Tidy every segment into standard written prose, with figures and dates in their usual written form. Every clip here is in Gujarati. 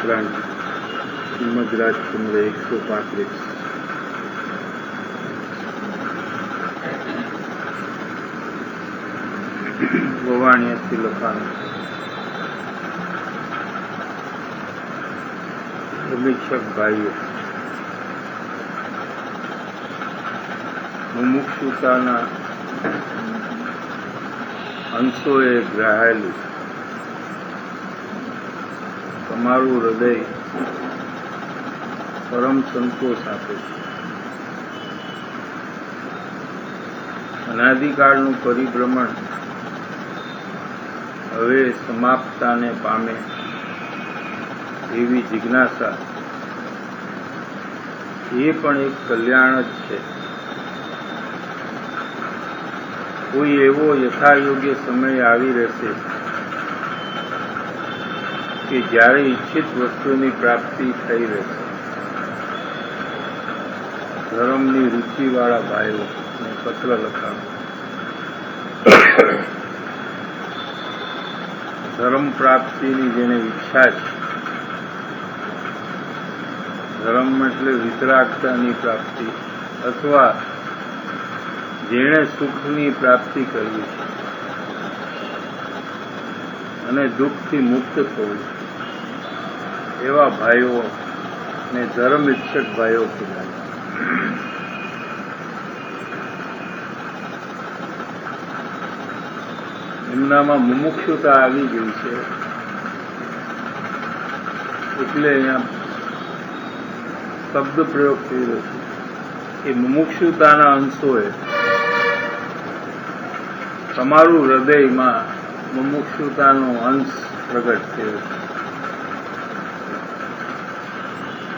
ક્રાંતિ શ્રીમદ રાજચંદ્ર 135 ગોવાણિયાથી લખાણ. સમીક્ષક ભાઈઓ, મુમુક્ષુતાના અંશોએ ગ્રાહેલું તમારું હૃદય પરમ સંતોષ આપે છે. અનાદિકાળનું પરિભ્રમણ હવે સમાપ્તાને પામે એવી જિજ્ઞાસા એ પણ એક કલ્યાણ જ છે. કોઈ એવો યથાયોગ્ય સમય આવી રહેશે કે જ્યારે ઈચ્છિત વસ્તુની પ્રાપ્તિ થઈ રહેશે. ધર્મની રુચિવાળા ભાઈઓ ને પત્ર લખાણ. ધર્મ પ્રાપ્તિની જેને ઈચ્છા છે, ધર્મ એટલે વિતરાગતાની પ્રાપ્તિ, અથવા જેણે સુખની પ્રાપ્તિ કરવી છે અને દુઃખથી મુક્ત થવું, એવા ભાઈઓ ને ધર્મ ઈચ્છક ભાઈઓ કહેવાય. એમનામાં મુમુક્ષુતા આવી ગઈ છે એટલે અહીંયા શબ્દ પ્રયોગ થઈ રહ્યો છે કે મુમુક્ષુતાના અંશોએ તમારું હૃદયમાં મુમુક્ષુતાનો અંશ પ્રગટ થયો છે.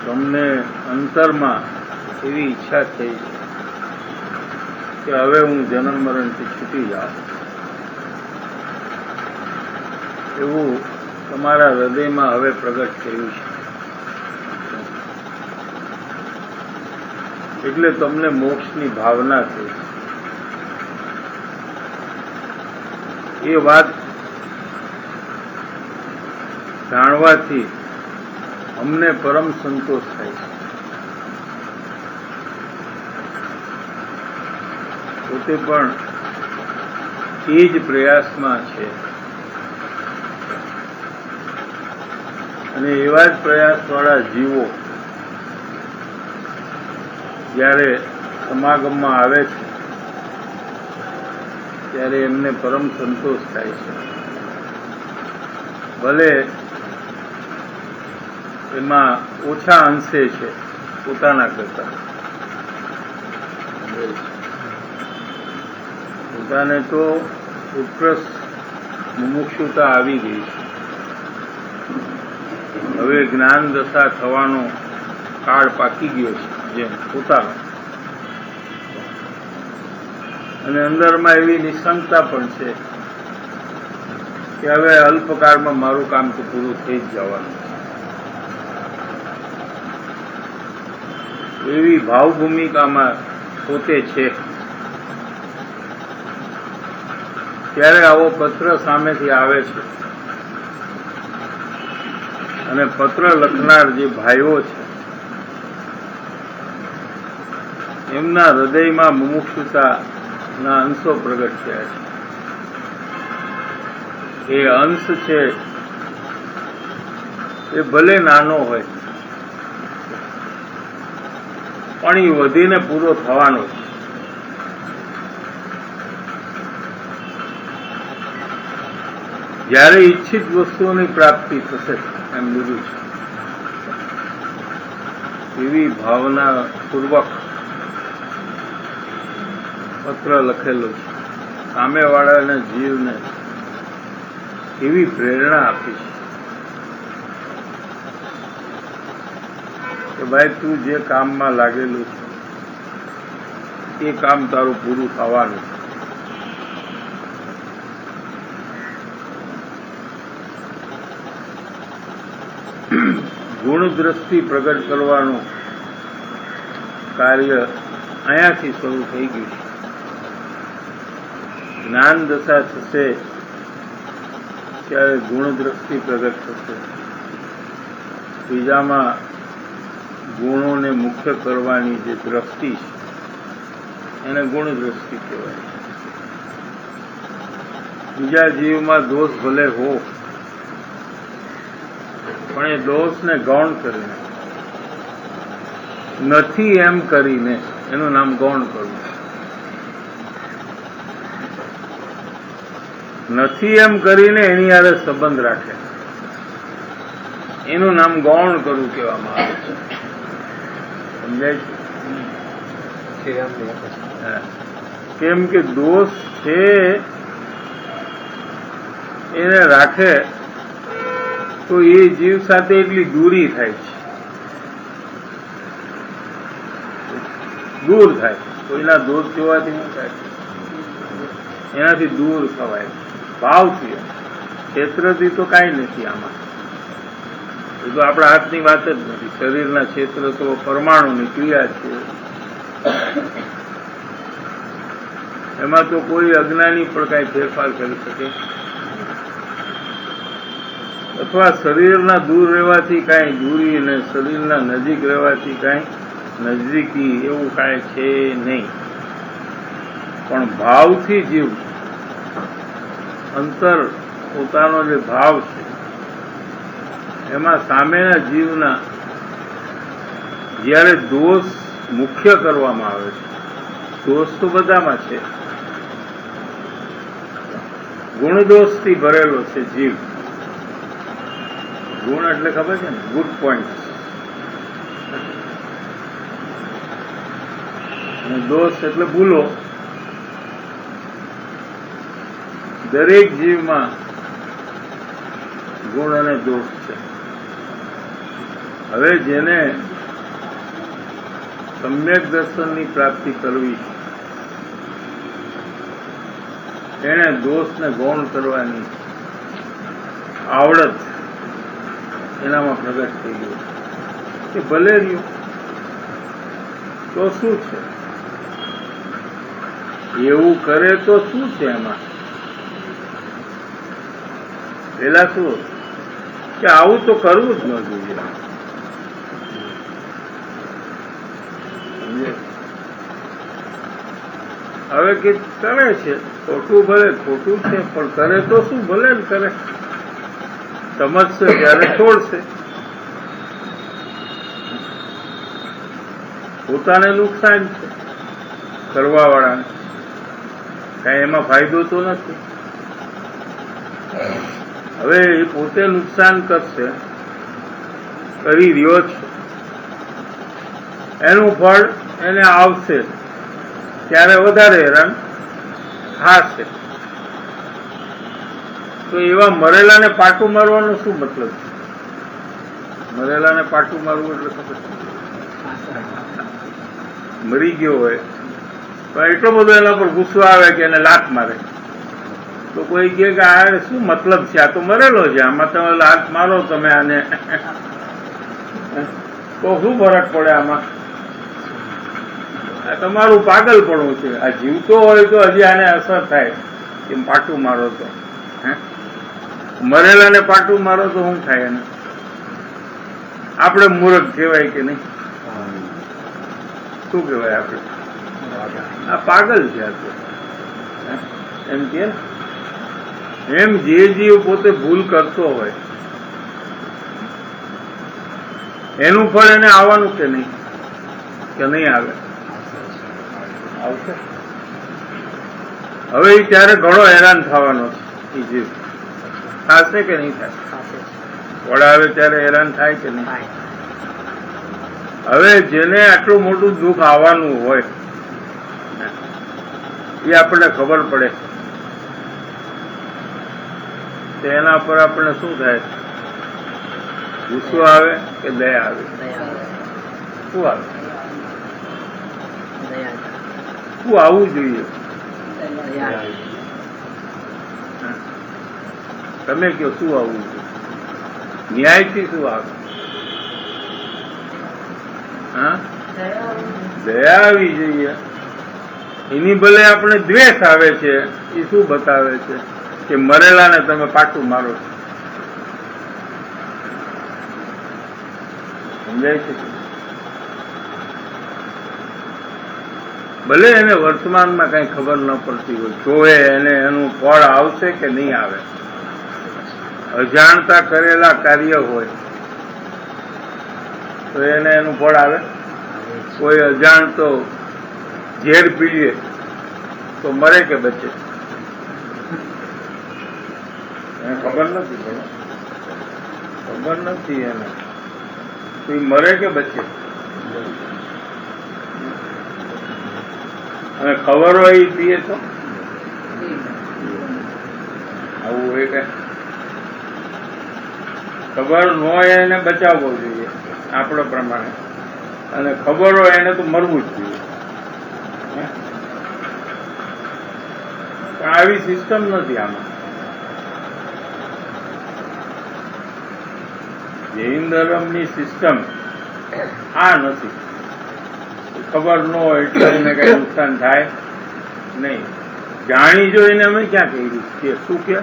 તમને અંતરમાં એવી ઈચ્છા થઈ કે હવે હું જન્મ મરણથી છૂટી જાઉં, એવું તમારા હૃદયમાં હવે પ્રગટ થયું છે. એટલે તમને મોક્ષની ભાવના થઈ. એ વાત જાણવાથી અમને પરમ સંતોષ થાય છે. પોતે પણ એ જ પ્રયાસમાં છે અને એવા જ પ્રયાસવાળા જીવો જ્યારે સમાગમમાં આવે છે ત્યારે એમને પરમ સંતોષ થાય છે. ભલે એમાં ઓછા અંશે છે પોતાના કરતા. પોતાને તો ઉત્કૃષ્ટ મુમુક્ષુતા આવી ગઈ છે. હવે જ્ઞાન દશા થવાનો કાળ પાકી ગયો છે જેમ પોતાનો, અને અંદરમાં એવી નિશંકતા પણ છે કે હવે અલ્પકાળમાં મારું કામ તો પૂરું થઈ જ જવાનું. એવી ભાવભૂમિકામાં પોતે છે. ત્યારે આવો પત્ર સામેથી આવે છે અને પત્ર લખનાર જે ભાઈઓ છે એમના હૃદયમાં મુમુક્ષુતાના અંશો પ્રગટ થયા છે. એ અંશ છે એ ભલે નાનો હોય પણ એ વધીને પૂરો થવાનો છે. જ્યારે ઈચ્છિત વસ્તુઓની પ્રાપ્તિ થશે એમ લીધું છે. એવી ભાવના પૂર્વક પત્ર લખેલો છે. સામેવાળાના જીવને એવી પ્રેરણા આપી છે કે ભાઈ તું જે કામમાં લાગેલું છે એ કામ તારું પૂરું થવાનું છે. ગુણ દ્રષ્ટિ પ્રગટ કરવાનું કાર્ય અહીંયાથી શરૂ થઈ ગયું છે. જ્ઞાન દશા થશે ત્યારે ગુણ દ્રષ્ટિ પ્રગટ થશે. બીજામાં ગુણોને મુખ્ય કરવાની જે દ્રષ્ટિ છે એને ગુણ દ્રષ્ટિ કહેવાય. બીજા જીવમાં દોષ ભલે હો, પણ એ દોષને ગૌણ કરીને, નથી એમ કરીને એનું નામ ગૌણ કરવું. નથી એમ કરીને એની હારે સંબંધ રાખે એનું નામ ગૌણ કરવું કહેવામાં આવે છે. સમજાય છે? કેમ કે દોષ છે એને રાખે તો એ જીવ સાથે એટલી દૂરી થાય છે, દૂર થાય. કોઈના દોષ જોવાથી શું થાય? એનાથી દૂર થવાય ભાવથી. ક્ષેત્રથી તો કાંઈ નથી આમાં. એ તો આપણા હાથની વાત જ નથી. શરીરના ક્ષેત્ર તો પરમાણુની ક્રિયા છે. એમાં તો કોઈ અજ્ઞાની પણ કાંઈ ફેરફાર કરી શકે, અથવા શરીરના દૂર રહેવાથી કાંઈ દૂરી અને શરીરના નજીક રહેવાથી કાંઈ નજદીકી એવું કાંઈ છે નહીં. પણ ભાવથી જીવ અંતર પોતાનો જે ભાવ છે એમાં સામેના જીવના જ્યારે દોષ મુખ્ય કરવામાં આવે છે, દોષ તો બધામાં છે, ગુણ દોષથી ભરેલો છે જીવ. ગુણ એટલે ખબર છે ને, ગુડ પોઈન્ટ. અને દોષ એટલે ભૂલો. દરેક જીવમાં ગુણ અને દોષ છે. હવે જેને સમ્યક દર્શનની પ્રાપ્તિ કરવી છે એને દોષને ગૌણ કરવાની આવડત એનામાં પ્રગટ થઈ ગયું કે ભલે રહ્યું તો શું છે, એવું કરે તો શું છે એમાં. પેલા શું કે આવું તો કરવું જ ન જોઈએ. હવે કે કરે છે ખોટું, ભલે ખોટું છે પણ કરે તો શું, ભલે ને કરે. સમજશે ત્યારે છોડશે. પોતાને નુકસાન છે કરવા વાળાને, કઈ એમાં ફાયદો તો નથી. હવે એ પોતે નુકસાન કરશે, કરી રહ્યો છે, એનું ફળ એને આવશે ત્યારે વધારે હેરાન થાશે. તો એવા મરેલાને પાટું મારવાનો શું મતલબ છે? મરેલાને પાટું મારવું એટલે ખબર મરી ગયો હોય તો એટલો બધો એના પર ગુસ્સો આવે કે એને લાત મારે. તો કોઈ કહે કે આ શું મતલબ છે, આ તો મરેલો છે, આમાં તમે લાત મારો તમે આને તો શું ફરક પડે આમાં? આ તમારું પાગલપણું છે. આ જીવતો હોય તો હજી આને અસર થાય કે પાટું મારો તો, મરેલાને પાટું મારો તો શું થાય એને? આપણે મૂર્ખ કહેવાય કે નહીં? શું કહેવાય આપણે? આ પાગલ છે એમ કે. એમ જે જીવ પોતે ભૂલ કરતો હોય એનું ફળ એને આવવાનું કે નહીં? કે નહીં આવે? આવશે. હવે એ ત્યારે ઘણો હેરાન થવાનો છે. એ જીવ થશે કે નહીં થાય? વડા આવે ત્યારે હેરાન થાય કે નહીં? હવે જેને આટલું મોટું દુઃખ આવવાનું હોય એ આપણને ખબર પડે તો એના પર આપણને શું થાય? ગુસ્સો આવે કે દયા આવે? શું આવે? શું આવવું જોઈએ? તમે કહો શું આવવું જોઈએ? ન્યાયથી શું આવે? હા, દયા આવી જોઈએ. એની ભલે આપણે દ્વેષ આવે છે, એ શું બતાવે છે કે મરેલાને તમે પાટું મારો છો. સમજાય છે? ભલે એને વર્તમાનમાં કઈ ખબર ન પડતી હોય, જોવે એને એનું ફળ આવશે કે નહીં આવે. અજાણતા કરેલા કાર્ય હોય તો એને એનું ફળ આવે. કોઈ અજાણતો ઝેર પીએ તો મરે કે બચે? એને ખબર નથી, ખબર નથી એને, કોઈ મરે કે બચે? અને ખબર હોય એ પીએ તો આવું હોય કે ખબર ન હોય એને બચાવવો જોઈએ આપણો પ્રમાણે, અને ખબર હોય એને તો મરવું જ જોઈએ. પણ આવી સિસ્ટમ નથી આમાં. જૈન ધર્મની સિસ્ટમ આ નથી. ખબર ન હોય એટલે એને કઈ નુકસાન થાય નહીં. જાણી જોઈને અમે ક્યાં કહ્યું કે શું કે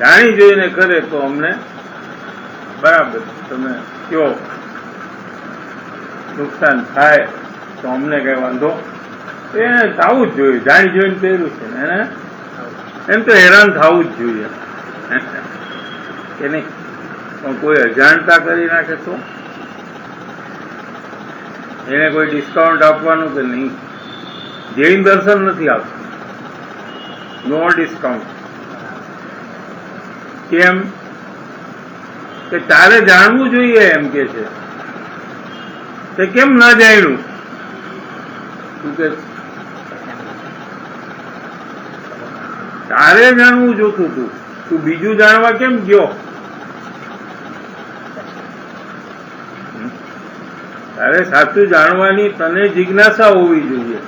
જાણી જોઈને કરે તો અમને બરાબર, તમે કયો નુકસાન થાય તો અમને કઈ વાંધો. એને થવું જ જોઈએ. જાણી જોઈને કર્યું છે ને એને એમ તો હેરાન થવું જ જોઈએ કે નહીં. પણ કોઈ અજાણતા કરી નાખે તો એને કોઈ ડિસ્કાઉન્ટ આપવાનું કે નહીં? જૈન દર્શન નથી આપતું, નો ડિસ્કાઉન્ટ. કેમ કે તારે જાણવું જોઈએ એમ કે છે. તે કેમ ના જાણ્યું? શું કે તારે જાણવું જોતું તું, તું બીજું જાણવા કેમ ગયો? તારે સાચું જાણવાની તને જિજ્ઞાસા હોવી જોઈએ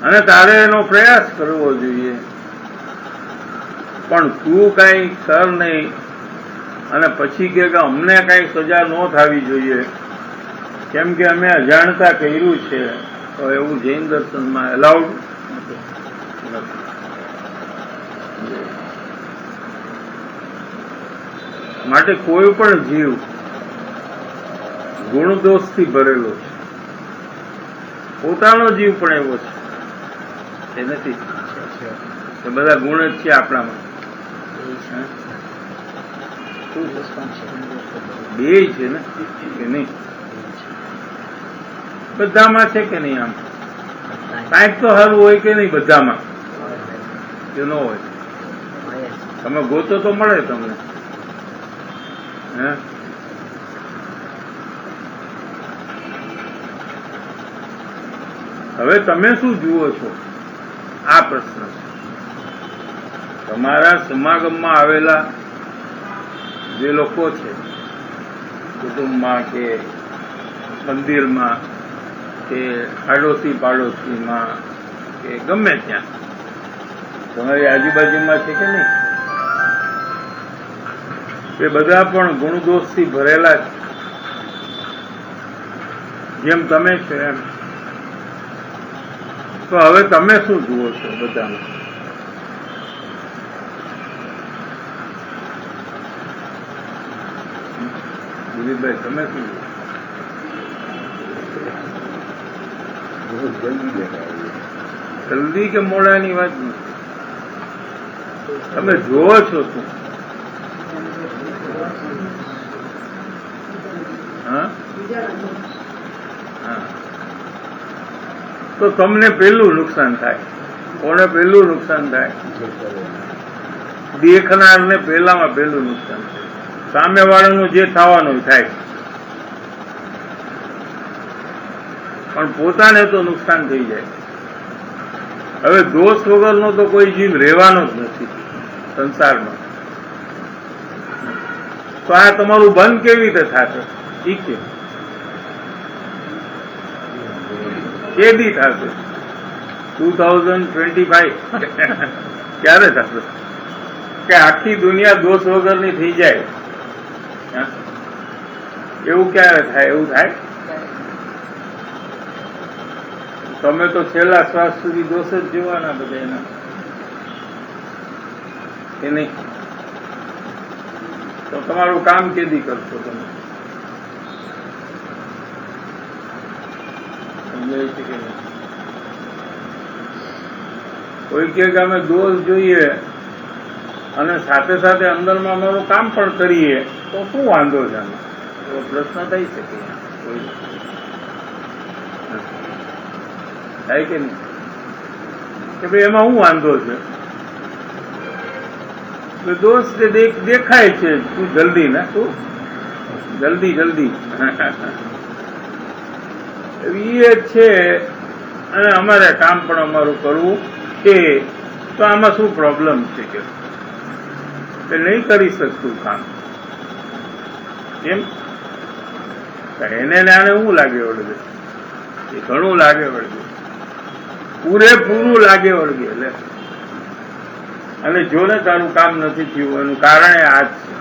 અને તારે એનો પ્રયાસ કરવો જોઈએ. પણ તું કઈ કર નહીં અને પછી કે અમને કઈ સજા ન થવી જોઈએ કેમ કે અમે અજાણતા કર્યું છે, તો એવું જૈન દર્શનમાં એલાઉડ નથી. માટે કોઈ પણ જીવ ગુણદોષથી ભરેલો છે. પોતાનો જીવ પણ એવો છે, એ નથી કે બધા ગુણ જ છે આપણામાં. બે છે ને કે નહીં? બધામાં છે કે નહીં? આમ કાંઈક તો સારું હોય કે નહીં બધામાં? કે ન હોય? તમે ગોતો તો મળે તમને. હે હવે તમે શું જુઓ છો? આ પ્રશ્ન છે. તમારા સમાગમમાં આવેલા જે લોકો છે, કુટુંબમાં કે મંદિરમાં કે આડોશી પાડોશીમાં કે ગમે ત્યાં તમારી આજુબાજુમાં છે કે નહીં? એ બધા પણ ગુણદોષથી ભરેલા છે, જેમ તમે છો એમ. તો હવે તમે શું જુઓ છો બધામાં? દિલીપભાઈ, તમે શું જુઓ? જલ્દી કે મોડાની વાત નથી, તમે જોવો છો શું? હા, તો તમને પેલું નુકસાન થાય. કોને પેલું નુકસાન થાય? દેખનારને પેલામાં પેલું નુકસાન થાય. સામે વાળાનું જે થવાનું થાય, પણ પોતાને તો નુકસાન થઈ જાય. હવે દોષ વગરનો તો કોઈ જીવ રહેવાનો જ નથી સંસારમાં. તો આ તમારું બંધ કેવી રીતે થશે? ઠીક છે, કેદી થશે? 2025 ક્યારે થશે કે આખી દુનિયા દોષ વગરની થઈ જાય? એવું ક્યારે થાય? એવું થાય? તમે તો છેલ્લા શ્વાસ સુધી દોષ જ જોવાના બધા એના, કે નહીં? તો તમારું કામ કેદી કરશો તમે? સમજાય છે કે નહીં? કોઈ કે અમે દોષ જોઈએ અને સાથે સાથે અંદરમાં અમારું કામ પણ કરીએ તો શું વાંધો છે? આમાં એવો પ્રશ્ન થઈ શકે કોઈ થાય કે નહીં? કે ભાઈ એમાં શું વાંધો છે? દોષ દેખાય છે, તું જલ્દી ના, તું જલ્દી એ છે અને અમારે કામ પણ અમારું કરવું છે, તો આમાં શું પ્રોબ્લેમ છે કે નહીં કરી શકતું કામ? એમ એને આને શું લાગે વળગે? એ ઘણું લાગે વળગે, પૂરેપૂરું લાગે વળગે. એટલે અને જો ને તારું કામ નથી થયું એનું કારણ આ જ છે.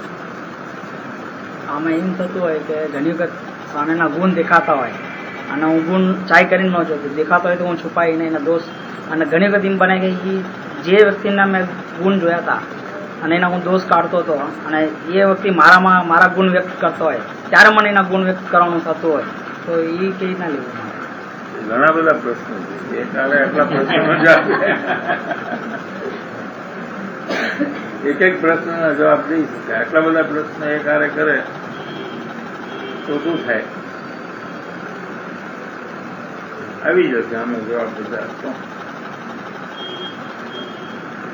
આમાં એમ થતું હોય કે ઘણી વખત સામેના ગુણ દેખાતા હોય અને હું ગુણ ચાય કરીને ન જોતું, દેખાતો હોય તો હું છુપાઈને એના દોષ, અને ઘણી વખત એમ બને કે જે વ્યક્તિના મેં ગુણ જોયા હતા અને એના હું દોષ કાઢતો હતો અને એ વ્યક્તિ મારા ગુણ વ્યક્ત કરતો હોય ત્યારે મને એના ગુણ વ્યક્ત કરવાનું થતું હોય, તો એ કેવી રીતના લેવું? ઘણા બધા પ્રશ્નો છે, એટલા પ્રશ્નો એક પ્રશ્નના જવાબ દઈ શકે. આટલા બધા પ્રશ્ન એક હારે કરે તો શું થાય? આવી જશે આનો જવાબ બધા.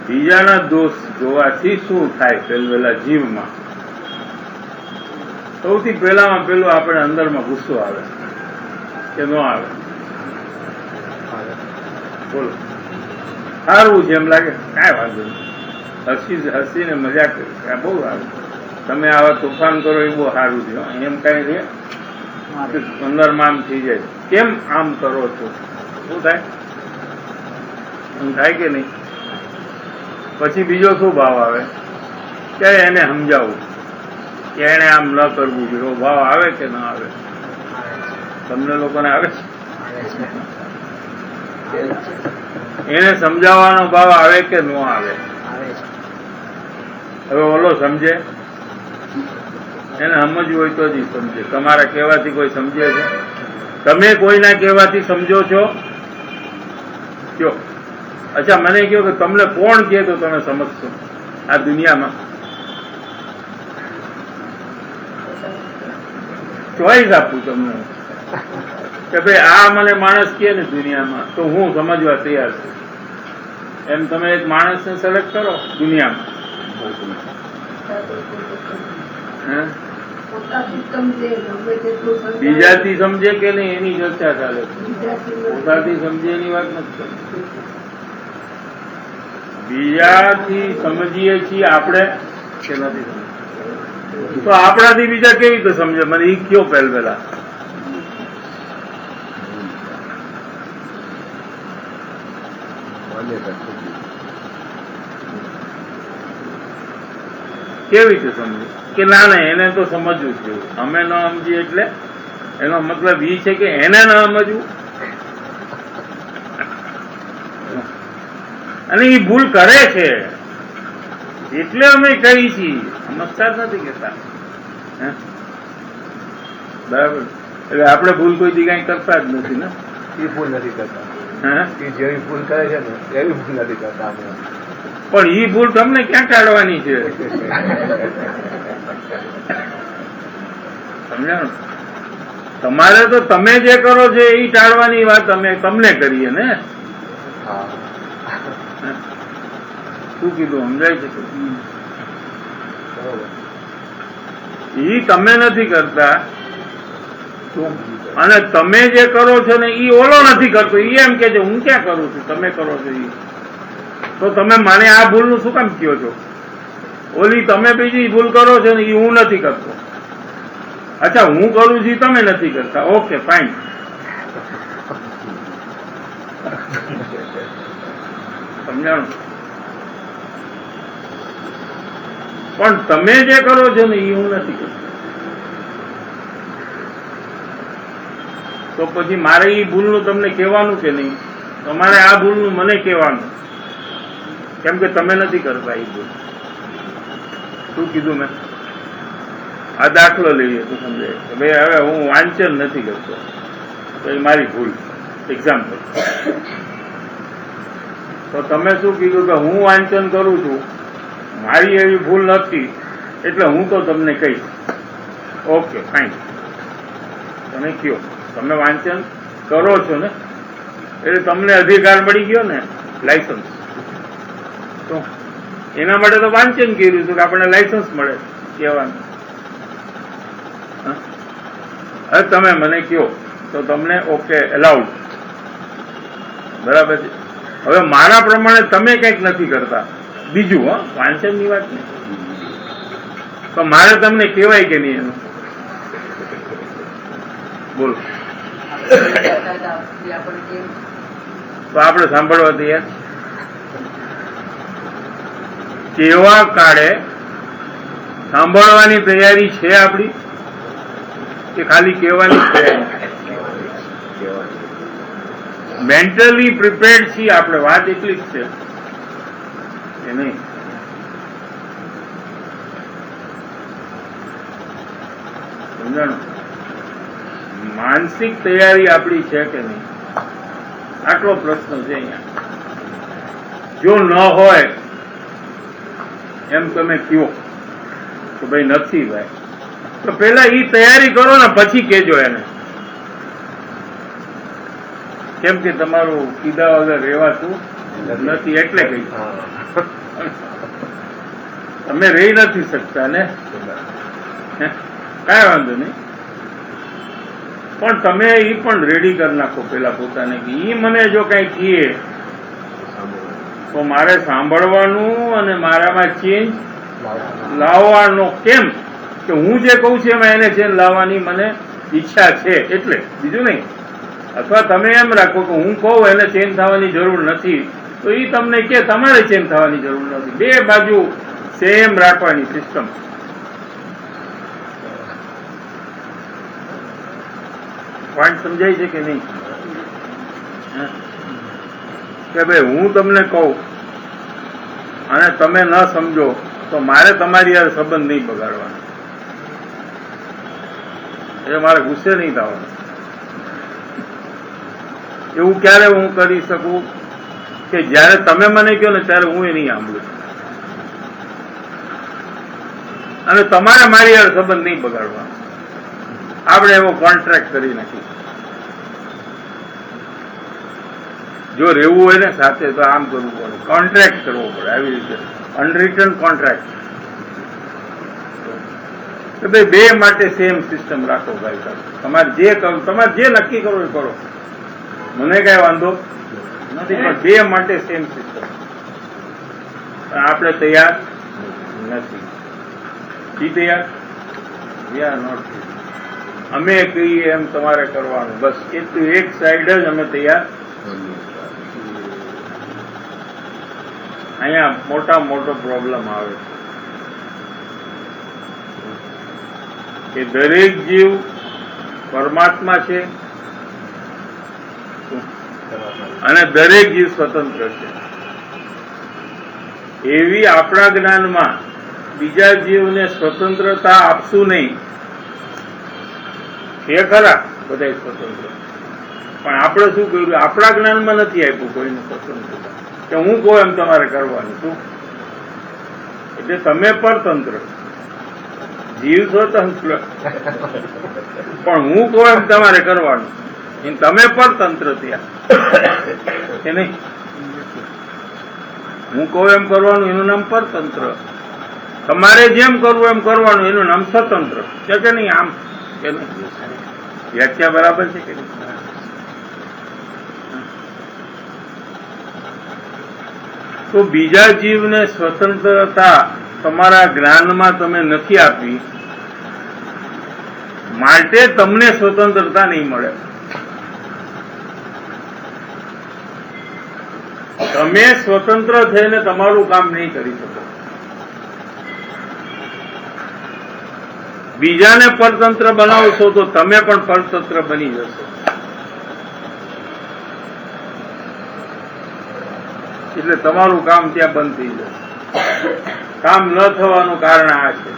બીજાના દોષ જોવાથી શું થાય? પેલા જીવમાં સૌથી પહેલામાં પેલું આપણે અંદરમાં ગુસ્સો આવે કે ન આવે? બોલો, સારું છે એમ લાગે, કાંઈ વાંધો નહીં, હસીને મજા કરી, આ બહુ સારું, તમે આવા તોફાન કરો એ બહુ સારું છે, એમ કઈ રે અંદરમાં આમ થઈ જાય, કેમ આમ કરો છો? શું થાય? એમ થાય કે નહીં? પછી બીજો શું ભાવ આવે? કે એને સમજાવવું કે એને આમ ન કરવું જોઈએ, એવો ભાવ આવે કે ન આવે? તમને લોકોને આવે છે? એને સમજાવવાનો ભાવ આવે કે ન આવે? હવે ઓલો સમજે, એને સમજવું હોય તો જ સમજે. તમારા કહેવાથી કોઈ સમજે છે? તમે કોઈના કહેવાથી સમજો છો? કયો? અચ્છા, મને કહો કે તમને કોણ કહે તો તમે સમજશો આ દુનિયામાં? ચોઈસ આપું તમને કે ભાઈ આ મને માણસ કહે ને દુનિયામાં તો હું સમજવા તૈયાર છું. એમ તમે એક માણસને સિલેક્ટ કરો દુનિયામાં, બીજાથી સમજે કે નહીં એની ચર્ચા ચાલે છે. પોતાથી સમજે એની વાત નથી કરતી. બીજાથી સમજીએ છીએ આપણે કે નથી સમજતા? તો આપણાથી બીજા કેવી રીતે સમજે? મને એ કયો પહેલા. કેવી રીતે સમજે કે ના એને તો સમજવું છે? અમે ન સમજીએ એટલે એનો મતલબ એ છે કે એને ન સમજવું, અને એ ભૂલ કરે છે એટલે અમે કહી છીએ, સમજતા જ નથી કેતા. બરાબર? એટલે આપણે ભૂલ કોઈ દી કઈ કરતા જ નથી ને. એ ભૂલ નથી કરતા, જેવી ભૂલ કરે છે ને એવી ભૂલ નથી કરતા આપણે. પણ એ ભૂલ તમને ક્યાં કાઢવાની છે? સમજાણું? તમારે તો તમે જે કરો છો એ ટાળવાની વાત અમે તમને કરીએ ને. શું કીધું? સમજાય છે? એ તમે નથી કરતા અને તમે જે કરો છો ને એ ઓલો નથી કરતો. એ એમ કે છે હું ક્યાં કરું છું, તમે કરો છો. તો તમે મને આ ભૂલનું શું કામ કહો છો? ઓલી તમે બીજી ભૂલ કરો છો ને એ હું નથી કરતો. અચ્છા, હું કરું છું તમે નથી કરતા. Okay, fine. સમજાણું? પણ તમે જે કરો છો ને એ હું નથી કરતો. તો પછી મારે એ ભૂલનું તમને કહેવાનું કે નહીં? તમારે આ ભૂલનું મને કહેવાનું, કેમ કે તમે નથી કરતા એ ભૂલ. શું કીધું મેં? આ દાખલો લઈએ તો સમજાય કે ભાઈ હવે હું વાંચન નથી કરતો તો એ મારી ભૂલ. એક્ઝામ્પલ. તો તમે શું કીધું કે હું વાંચન કરું છું, મારી એવી ભૂલ નથી, એટલે હું તો તમને કહીશ. ઓકે ફાઇન, તમે કયો, તમે વાંચન કરો છો ને, એટલે તમને અધિકાર મળી ગયો ને, લાયસન્સ. તો એના માટે તો વાંચન કર્યું હતું કે આપણને લાયસન્સ મળે કહેવાનું. હવે તમે મને કયો તો તમને ઓકે એલાઉડ, બરાબર છે. હવે મારા પ્રમાણે તમે કંઈક નથી કરતા, બીજું વાંચનની વાત નહીં, તો મારે તમને કહેવાય કે નહીં એનું? બોલો. તો આપણે સાંભળવા તૈયાર? કેવા કાળે સાંભળવાની તૈયારી છે આપણી કે ખાલી કહેવાની તૈયારી? મેન્ટલી પ્રિપેર્ડ છીએ આપણે, વાત એટલી જ છે કે નહીં? સમજાણું? માનસિક તૈયારી આપણી છે કે નહીં, આટલો પ્રશ્ન છે અહીંયા. જો ન હોય એમ તમે કયો કે ભાઈ નથી ભાઈ, તો પેલા ઈ તૈયારી કરો ને પછી કેજો એને. કેમ કે તમારું કીધા વગર રહેવાતું નથી એટલે કઈ તમે રહી નથી શકતા ને, કાંઈ વાંધો નહીં. પણ તમે ઈ પણ રેડી કરી નાખો પેલા પોતાને કે ઈ મને જો કઈ કહે તો મારે સાંભળવાનું અને મારામાં ચેન્જ લાવવાનો. કેમ કે હું જે કહું છું એમાં એને ચેન્જ લાવવાની મને ઈચ્છા છે, એટલે બીજું નહીં. અથવા તમે એમ રાખો કે હું કહું એને ચેન્જ થવાની જરૂર નથી, તો એ તમને કે તમારે ચેન્જ થવાની જરૂર નથી. બે બાજુ સેમ રાખવાની સિસ્ટમ. પોઈન્ટ સમજાય છે કે નહીં? કે ભાઈ હું તમને કહું અને તમે ન સમજો તો મારે તમારી યાર સંબંધ નહીં બગાડવાનો, એટલે મારે ગુસ્સે નહીં થવાનો. એવું ક્યારે હું કરી શકું કે જયારે તમે મને કહો ને ત્યારે હું એ નહીં સાંભળું, અને તમારે મારી યાર સંબંધ નહીં બગાડવાનો. આપણે એવો કોન્ટ્રાક્ટ કરી નાખી. જો રહેવું હોય ને સાથે તો આમ કરવું પડે, કોન્ટ્રાક્ટ કરવો પડે. આવી રીતે અનરિટન કોન્ટ્રાક્ટ. કે ભાઈ બે માટે સેમ સિસ્ટમ રાખો ભાઈ સાહેબ. તમારે જે નક્કી કરો એ કરો, મને કઈ વાંધો નથી, પણ બે માટે સેમ સિસ્ટમ. આપણે તૈયાર નથી. ઈ તૈયાર? We are not. અમે કહીએ એમ તમારે કરવાનું, બસ એટલું એક સાઈડ જ અમે તૈયાર. અહીંયા મોટો પ્રોબ્લેમ આવે છે કે દરેક જીવ પરમાત્મા છે અને દરેક જીવ સ્વતંત્ર છે. એવી આપણા જ્ઞાનમાં બીજા જીવને સ્વતંત્રતા આપશું નહીં. એ ખરા બધા સ્વતંત્ર, પણ આપણે શું કર્યું? આપણા જ્ઞાનમાં નથી આપ્યું કોઈને સ્વતંત્રતા કે હું કહું એમ તમારે કરવાનું. શું? એટલે તમે પરતંત્ર, જીવ સ્વતંત્ર, પણ હું કહું એમ તમારે કરવાનું. તમે પરતંત્ર ત્યાં કે નહીં? હું કહું એમ કરવાનું એનું નામ પરતંત્ર, તમારે જેમ કરવું એમ કરવાનું એનું નામ સ્વતંત્ર છે કે નહીં? આમ કે નહીં? વ્યાખ્યા બરાબર છે કે નહીં? તો બીજા જીવને સ્વતંત્રતા તમારા જ્ઞાનમાં તમે નથી આપી, માટે તમને સ્વતંત્રતા નહીં મળે. તમે સ્વતંત્ર થઈને તમારું કામ નહીં કરી શકો. બીજાને પરતંત્ર બનાવશો તો તમે પણ પરતંત્ર બની જશો. એટલે તમારું કામ ત્યાં બંધ થઈ જશે. કામ ન થવાનું કારણ આ છે.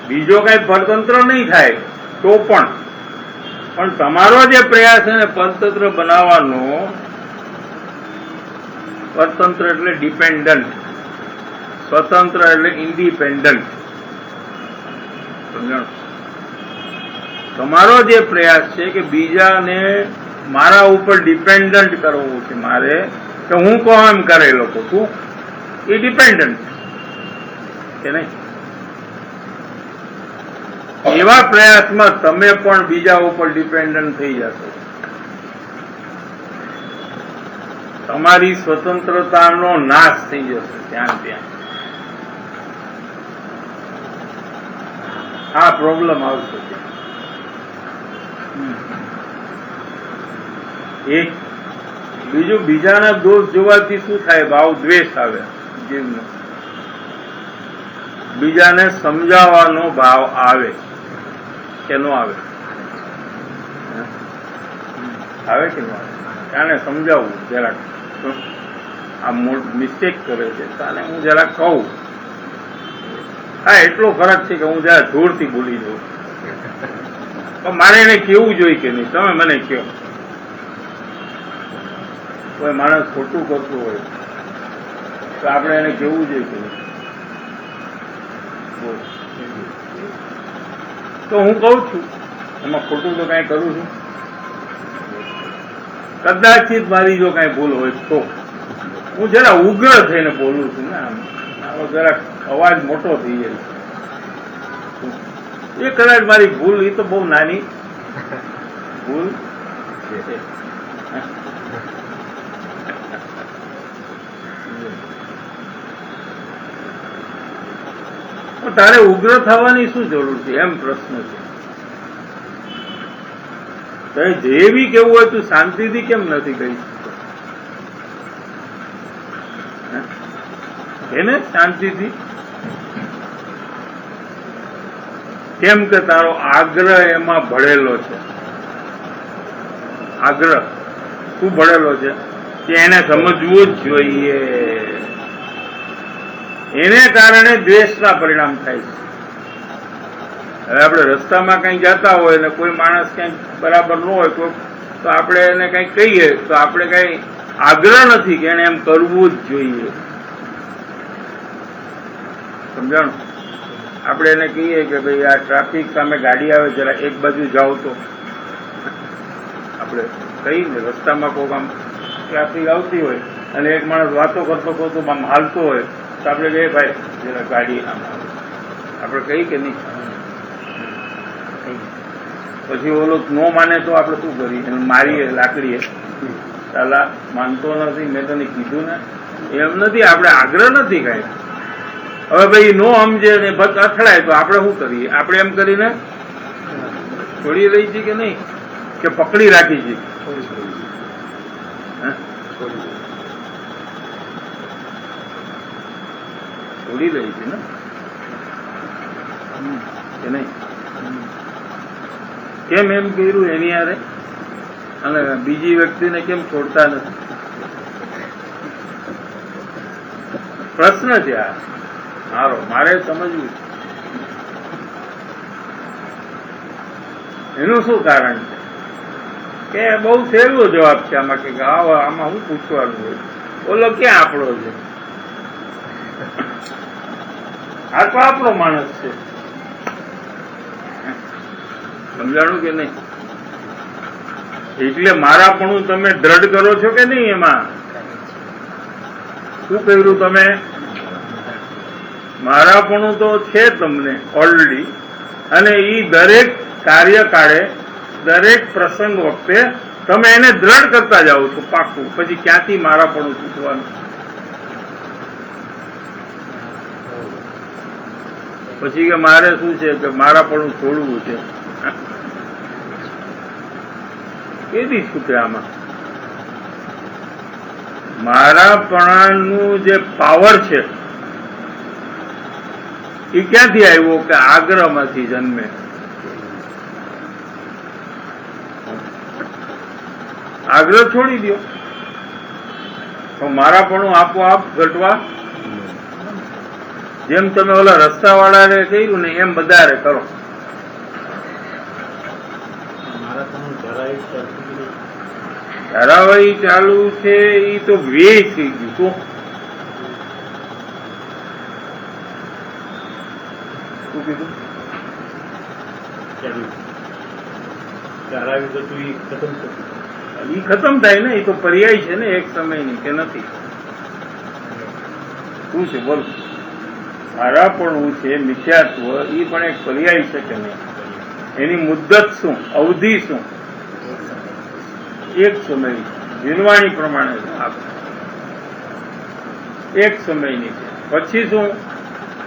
બીજો કઈ પરતંત્ર નહીં થાય તો પણ તમારો જે પ્રયાસ છે ને પરતંત્ર બનાવવાનો, પરતંત્ર એટલે ડિપેન્ડન્ટ, સ્વતંત્ર એટલે ઇન્ડિપેન્ડન્ટ. સમજણ? તમારો જે પ્રયાસ છે કે બીજાને મારા ઉપર ડિપેન્ડન્ટ કરવું છે, મારે કે હું કહું એમ કરે લોકો, શું એ ડિપેન્ડન્ટ કે નહીં? એવા પ્રયાસમાં તમે પણ બીજા ઉપર ડિપેન્ડન્ટ થઈ જશો. તમારી સ્વતંત્રતાનો નાશ થઈ જશે ત્યાં. આ પ્રોબ્લેમ આવશે. એક બીજું, બીજાના દોષ જોવાથી શું થાય? ભાવ દ્વેષ આવે જીવનો. બીજાને સમજાવવાનો ભાવ આવે કે ન આવે? આવે કે ન આવે? આને સમજાવવું જરાક, આ મિસ્ટેક કરે છે તાને હું જરાક કહું, હા એટલો ફરક છે કે હું જરા જોરથી બોલી દઉં, પણ મારે એને કેવું જોઈએ કે નહીં? તમે મને કહો. કોઈ માણસ ખોટું કરતું હોય તો આપણે એને કેવું જોઈએ કે નહીં? તો હું કઉ છું એમાં ખોટું તો કઈ કરું છું? કદાચિત મારી જો કઈ ભૂલ હોય તો હું જરા ઉગ્ર થઈને બોલું છું ને, આવો જરાક અવાજ મોટો થઈ જાય, એ કદાચ મારી ભૂલ, એ તો બહુ નાની ભૂલ છે. તારે ઉગ્ર થવાની શું જરૂર છે એમ પ્રશ્ન છે. તારે જે બી કેવું હોય તું શાંતિથી કેમ નથી કહી શકતો? એને શાંતિથી કેમ કે તારો આગ્રહ એમાં ભળેલો છે. આગ્રહ શું ભળેલો છે કે એને સમજવું જ જોઈએ. એને કારણે દ્વેષના પરિણામ થાય છે. હવે આપણે રસ્તામાં કઈ જતા હોય ને કોઈ માણસ કઈ બરાબર ન હોય તો આપણે એને કઈ કહીએ તો આપણે કઈ આગ્રહ નથી કે એને એમ કરવું જ જોઈએ. સમજાણું? આપણે એને કહીએ કે ભાઈ આ ટ્રાફિક સામે ગાડી આવે, જરા એક બાજુ જાઓ તો. આપણે કહીને રસ્તામાં કોઈ આમ ટ્રાફિક આવતી હોય અને એક માણસ વાતો કરતો કરતો આમ હાલતો હોય તો આપણે કહીએ ભાઈ જરા ગાડી આમ આવે. આપણે કહી કે નહીં? પછી ઓલો ન માને તો આપણે શું કરીએ? એને મારીએ લાકડીએ, ચાલા માનતો નથી, મેં તને કીધું ને. એમ નથી, આપણે આગ્રહ નથી કઈ. હવે ભાઈ નો સમજે ને બસ અથડાય તો આપણે શું કરીએ? આપણે એમ કરીને છોડી રહી છીએ કે નહીં, કે પકડી રાખી છીએ? છોડી રહી છે ને કે નહીં? કેમ એમ કર્યું એની યારે અને બીજી વ્યક્તિને કેમ છોડતા નથી? પ્રશ્ન છે આ મારે સમજવું. એનું શું કારણ છે? કે બહુ સહેલો જવાબ છે આમાં કે આમાં શું પૂછવાનું હોય? ઓલો ક્યાં આપણો છે? આ તો આપણો માણસ છે. સમજાણું કે નહીં? એટલે મારાપણું તમે દ્રઢ કરો છો કે નહીં? એમાં શું કર્યું તમે? મારાપણું તો છે તમને ઓલરેડી, અને એ દરેક કાર્યકાળે દરેક પ્રસંગ વખતે તમે એને દ્રઢ કરતા જાઓ છો પાકું. પછી ક્યાંથી મારાપણું છૂટવાનું? પછી કે મારે શું છે કે મારાપણું છોડવું છે, કેદી છૂટે આમાં? મારાપણાનું જે પાવર છે એ ક્યાંથી આવ્યો? કે આગ્રહમાંથી જન્મે. આગ્રહ છોડી દો તો મારાપણું આપોઆપ ઘટવા જેમ તમે ઓલા રસ્તાવાળાને કર્યું ને એમ બધારે કરો. ધારાવાહી ચાલુ છે એ તો વ્યય થઈ ગયું. શું કીધું? ઈ ખતમ થાય ને, એ તો પર્યાય છે ને એક સમયની, કે નથી? શું છે બોલ? મારાપણું છે મિથ્યાત્વ, એ પણ એક પર્યાય છે કે નહીં? એની મુદ્દત શું, અવધિ શું? એક સમય જીનવાણી પ્રમાણે એક સમયની છે. પછી શું?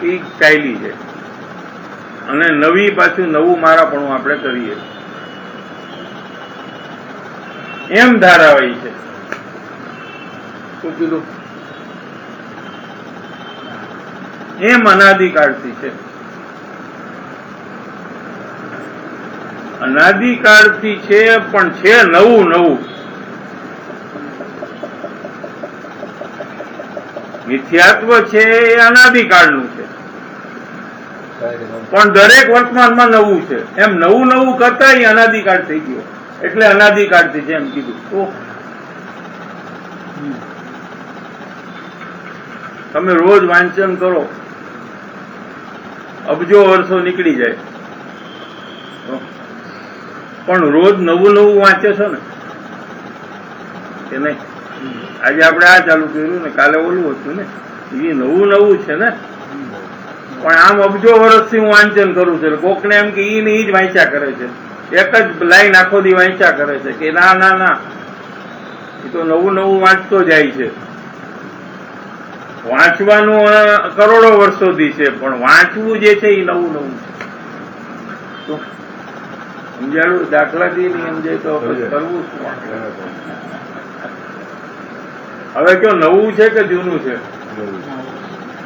એ ચાલી છે. અને નવી પાછું નવું મારાપણું આપણે કરીએ એમ ધારાવાહી છે. શું કીધું? એમ અનાદિકાળથી છે. અનાદિકાળથી છે, પણ છે નવું નવું. મિથ્યાત્વ છે એ અનાદિકાળનું છે, પણ દરેક વર્તમાનમાં નવું છે. એમ નવું નવું કરતા એ અનાદિકાળ થઈ ગયો, એટલે અનાદિકાળથી છે એમ કીધું. તો તમે રોજ વાંચન કરો, અબજો વર્ષો નીકળી જાય, પણ રોજ નવું નવું વાંચે છો ને કે નહીં? આજે આપણે આ ચાલુ કર્યું ને, કાલે ઓલું હતું ને, એ નવું નવું છે ને. પણ આમ અબજો વર્ષથી હું વાંચન કરું છું. કોકને એમ કે ઈ ને ઈ જ વાંચ્યા કરે છે, એક જ લાઈન આખો દી વાંચ્યા કરે છે, કે ના ના ના, એ તો નવું નવું વાંચતો જાય છે. વાંચવાનું કરોડો વર્ષોથી છે, પણ વાંચવું જે છે એ નવું નવું છે. સમજાયું? દાખલાથી નહીં સમજાય તો કરવું શું? હવે કયો નવું છે કે જૂનું છે?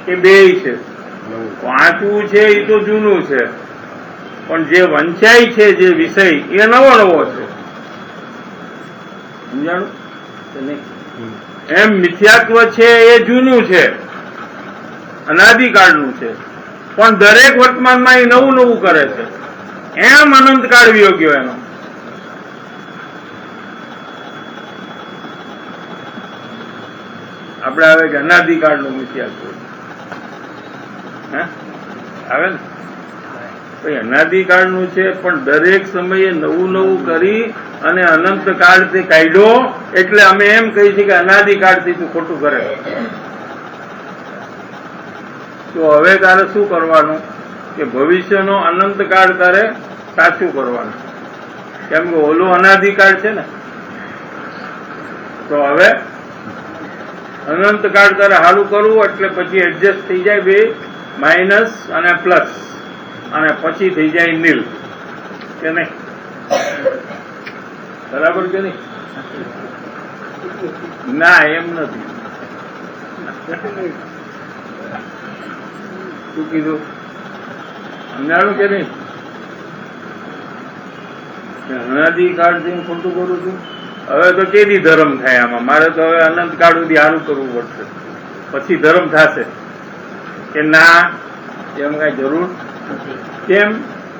એ બેય છે. વાંચવું છે એ તો જૂનું છે, પણ જે વંચાય છે જે વિષય એ નવો નવો છે. સમજાણું કે નહીં? એમ મિથ્યાત્વ છે એ જૂનું છે, અનાદિકાળનું છે, પણ દરેક વર્તમાનમાં એ નવું નવું કરે છે. એમ અનંતકાળ વિયો ગયો એનો. આપણે આવે કે અનાદિકાળનું મિથ્યાત્વ આવે ને? અનાદિકાળનું છે, પણ દરેક સમયે નવું નવું કરી અને અનંતકાળથી કાઢ્યો, એટલે અમે એમ કહી છીએ કે અનાદિકાળથી તું ખોટું કરે. તો હવે તારે શું કરવાનું? કે ભવિષ્યનો અનંતકાળ તારે સાચું કરવાનું, કેમ કે ઓલો અનાદિકાળ છે ને. તો હવે અનંતકાળ તારે સારું કરવું, એટલે પછી એડજસ્ટ થઈ જાય બે માઇનસ અને પ્લસ, અને પછી થઈ જાય નીલ, કે નહીં? બરાબર કે નહીં? ના, એમ નથી. શું કીધું? સમજાણું કે નહીં? અનાદિકાળથી હું ખોટું કરું છું. હવે તો કેદી ધર્મ થાય આમાં? મારે તો હવે અનંતકાળ સુધી સારું કરવું પડશે, પછી ધર્મ થશે. કે ના, એમ કઈ જરૂર. કેમ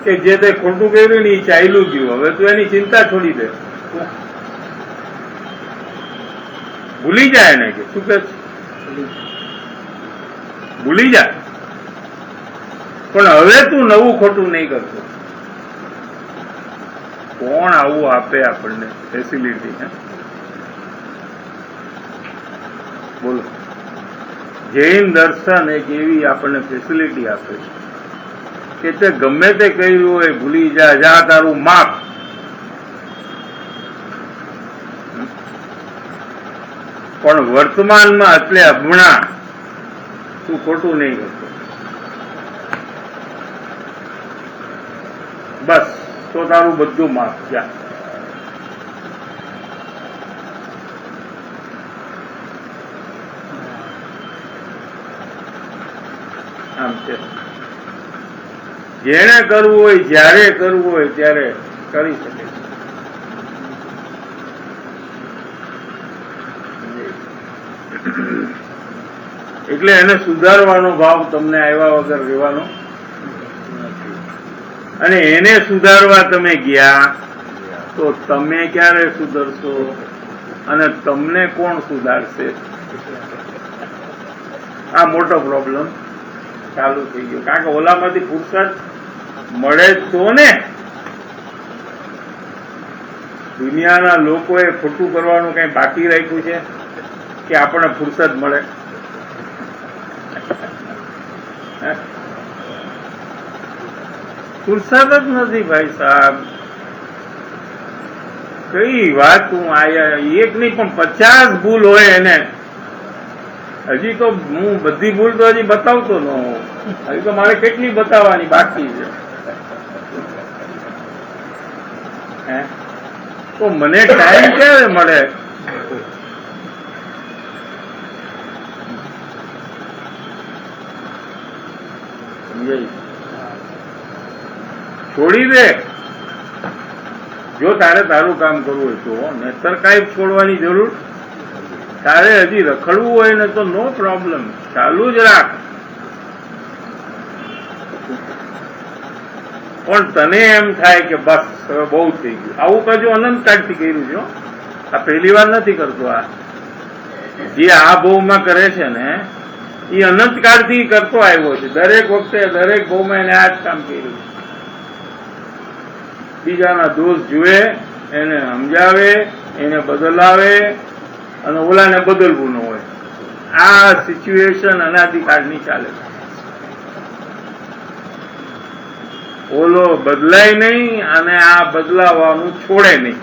કે જે તે ખોટું કર્યું ને એ ચાલ્યું ગયું, હવે તું એની ચિંતા છોડી દે, ભૂલી જાય ને. કે શું કે ભૂલી જાય, પણ હવે તું નવું ખોટું નહીં કરતો. કોણ આવું આપે આપણને ફેસિલિટી? બોલો. જૈન દર્શન એક એવી આપણને ફેસિલિટી આપે છે કે તે ગમે તે કર્યું હોય ભૂલી જા તારું માપ. પણ વર્તમાનમાં એટલે હમણાં તું ખોટું નહીં કરતો, બસ. તો તારું બધું માફ. જા. આમ છે. જેને કરવું હોય, જ્યારે કરવું હોય ત્યારે કરી શકે છે. એટલે એને સુધારવાનો ભાવ તમને આવ્યા વગર રહેવાનો, અને એને સુધારવા તમે ગયા તો તમે ક્યારે સુધરશો અને તમને કોણ સુધારશે? આ મોટો પ્રોબ્લેમ ચાલુ થઈ ગયો. કારણ કે ઓલામાંથી ફુરસદ મળે તો ને. દુનિયાના લોકોએ ખોટું કરવાનું કઈ બાકી રાખ્યું છે કે આપણને ફુરસદ મળે? ફુરસદ જ નથી ભાઈ સાહેબ. કઈ વાત હું આયા એક નહીં પણ 50 ભૂલ હોય એને. હજી તો હું બધી ભૂલ તો હજી બતાવતો ન હોઉં. હજી તો મારે કેટલી બતાવવાની બાકી છે. તો મને ટાઈમ ક્યારે મળે? છોડી દે જો તારે તારું કામ કરવું હોય તો, નહીતર કાંઈ છોડવાની જરૂર. તારે હજી રખડવું હોય ને તો નો પ્રોબ્લેમ, ચાલુ જ રાખ. પણ તને એમ થાય કે બસ હવે બહુ થઈ ગયું. આવું કજુ અનંતકાળથી કર્યું છે. આ પહેલી વાર નથી કરતો. આ જે આ ભાવમાં કરે છે ને એ અનંતકાળથી કરતો આવ્યો છે. દરેક વખતે દરેક ભાવમાં એને આ જ કામ કર્યું. બીજાના દોષ જુએ, એને સમજાવે, એને બદલાવે, અને ઓલાને બદલવું ન હોય. આ સિચ્યુએશન અનાદિકાળની ચાલે. ઓલો બદલાય નહીં અને આ બદલાવાનું છોડે નહીં.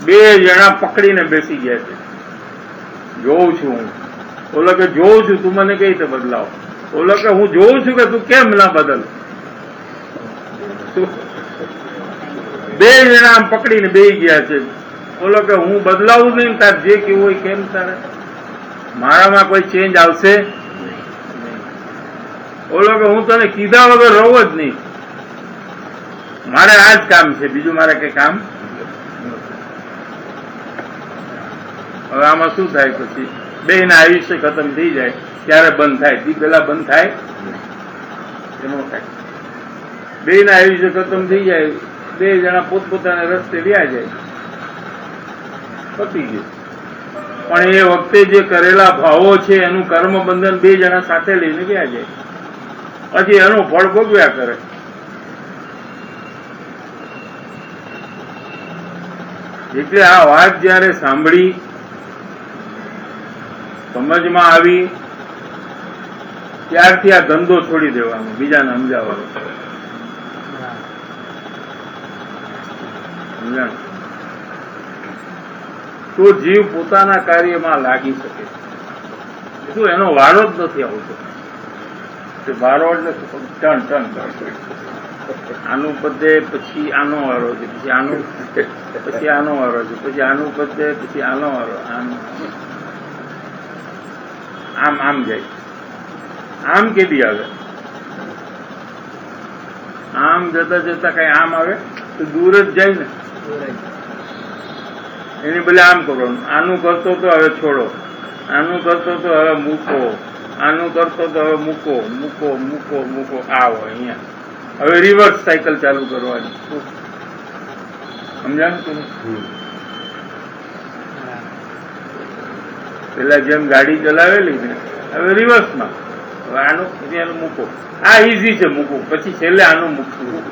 બે જણા પકડીને બેસી ગયા છે. જોઉં છું હું. ઓલો કે જોઉં છું તું મને કઈ રીતે બદલાવ? ઓલો કે હું જોઉં છું કે તું કેમ ના બદલ? બે જણા આમ પકડીને બેસી ગયા છે. ઓલો કે હું બદલાવું નહીં, તાર જે કેવું હોય કેમ તારે, મારામાં કોઈ ચેન્જ આવશે? ઓલો કે હું તને કીધા વગર રહું જ નહીં, મારે આ જ કામ છે, બીજું મારે કઈ કામ. હવે આમાં શું થાય? પછી બે ના આયુષ્ય ખતમ થઈ જાય ત્યારે બંધ થાય. તી પેલા બંધ થાય એનો થાય. બે ના આયુષ્ય ખતમ થઈ જાય, બે જણા પોતપોતાના રસ્તે વ્યા જાય, પતી ગયું. પણ એ વખતે જે કરેલા ભાવો છે એનું કર્મ બંધન બે જણા સાથે લઈને વ્યા જાય, પછી એનું ફળ ભોગવ્યા કરે. એટલે આ વાત જયારે સાંભળી, સમજમાં આવી, ત્યારથી આ ધંધો છોડી દેવાનો, બીજાને સમજાવવાનો. સમજાણ? તો જીવ પોતાના કાર્યમાં લાગી શકે. શું એનો વારો જ નથી આવતો? વારો એટલે ટન ટન કરશે. આનું પદે પછી આનો વારો છે, પછી આનું, પછી આનો વારો છે, પછી આનું પદે, પછી આનો વારો, આમ આમ જાય. આમ કેદી આવે? આમ જતા જતા કઈ આમ આવે તો દૂર જ જાય ને. એની બદલે આમ કરવાનું. આનું કરતો તો હવે છોડો, આનું કરતો તો હવે મૂકો, આનું કરતો તો હવે મૂકો, મૂકો, મૂકો, મૂકો. આવો અહીંયા હવે રિવર્સ સાયકલ ચાલુ કરવાની. સમજાણું તું? પેલા જેમ ગાડી ચલાવેલી ને, હવે રિવર્સમાં. હવે આનું પછી આનું મૂકો. આ ઈઝી છે મૂકવું, પછી છેલ્લે આનું મૂકવું.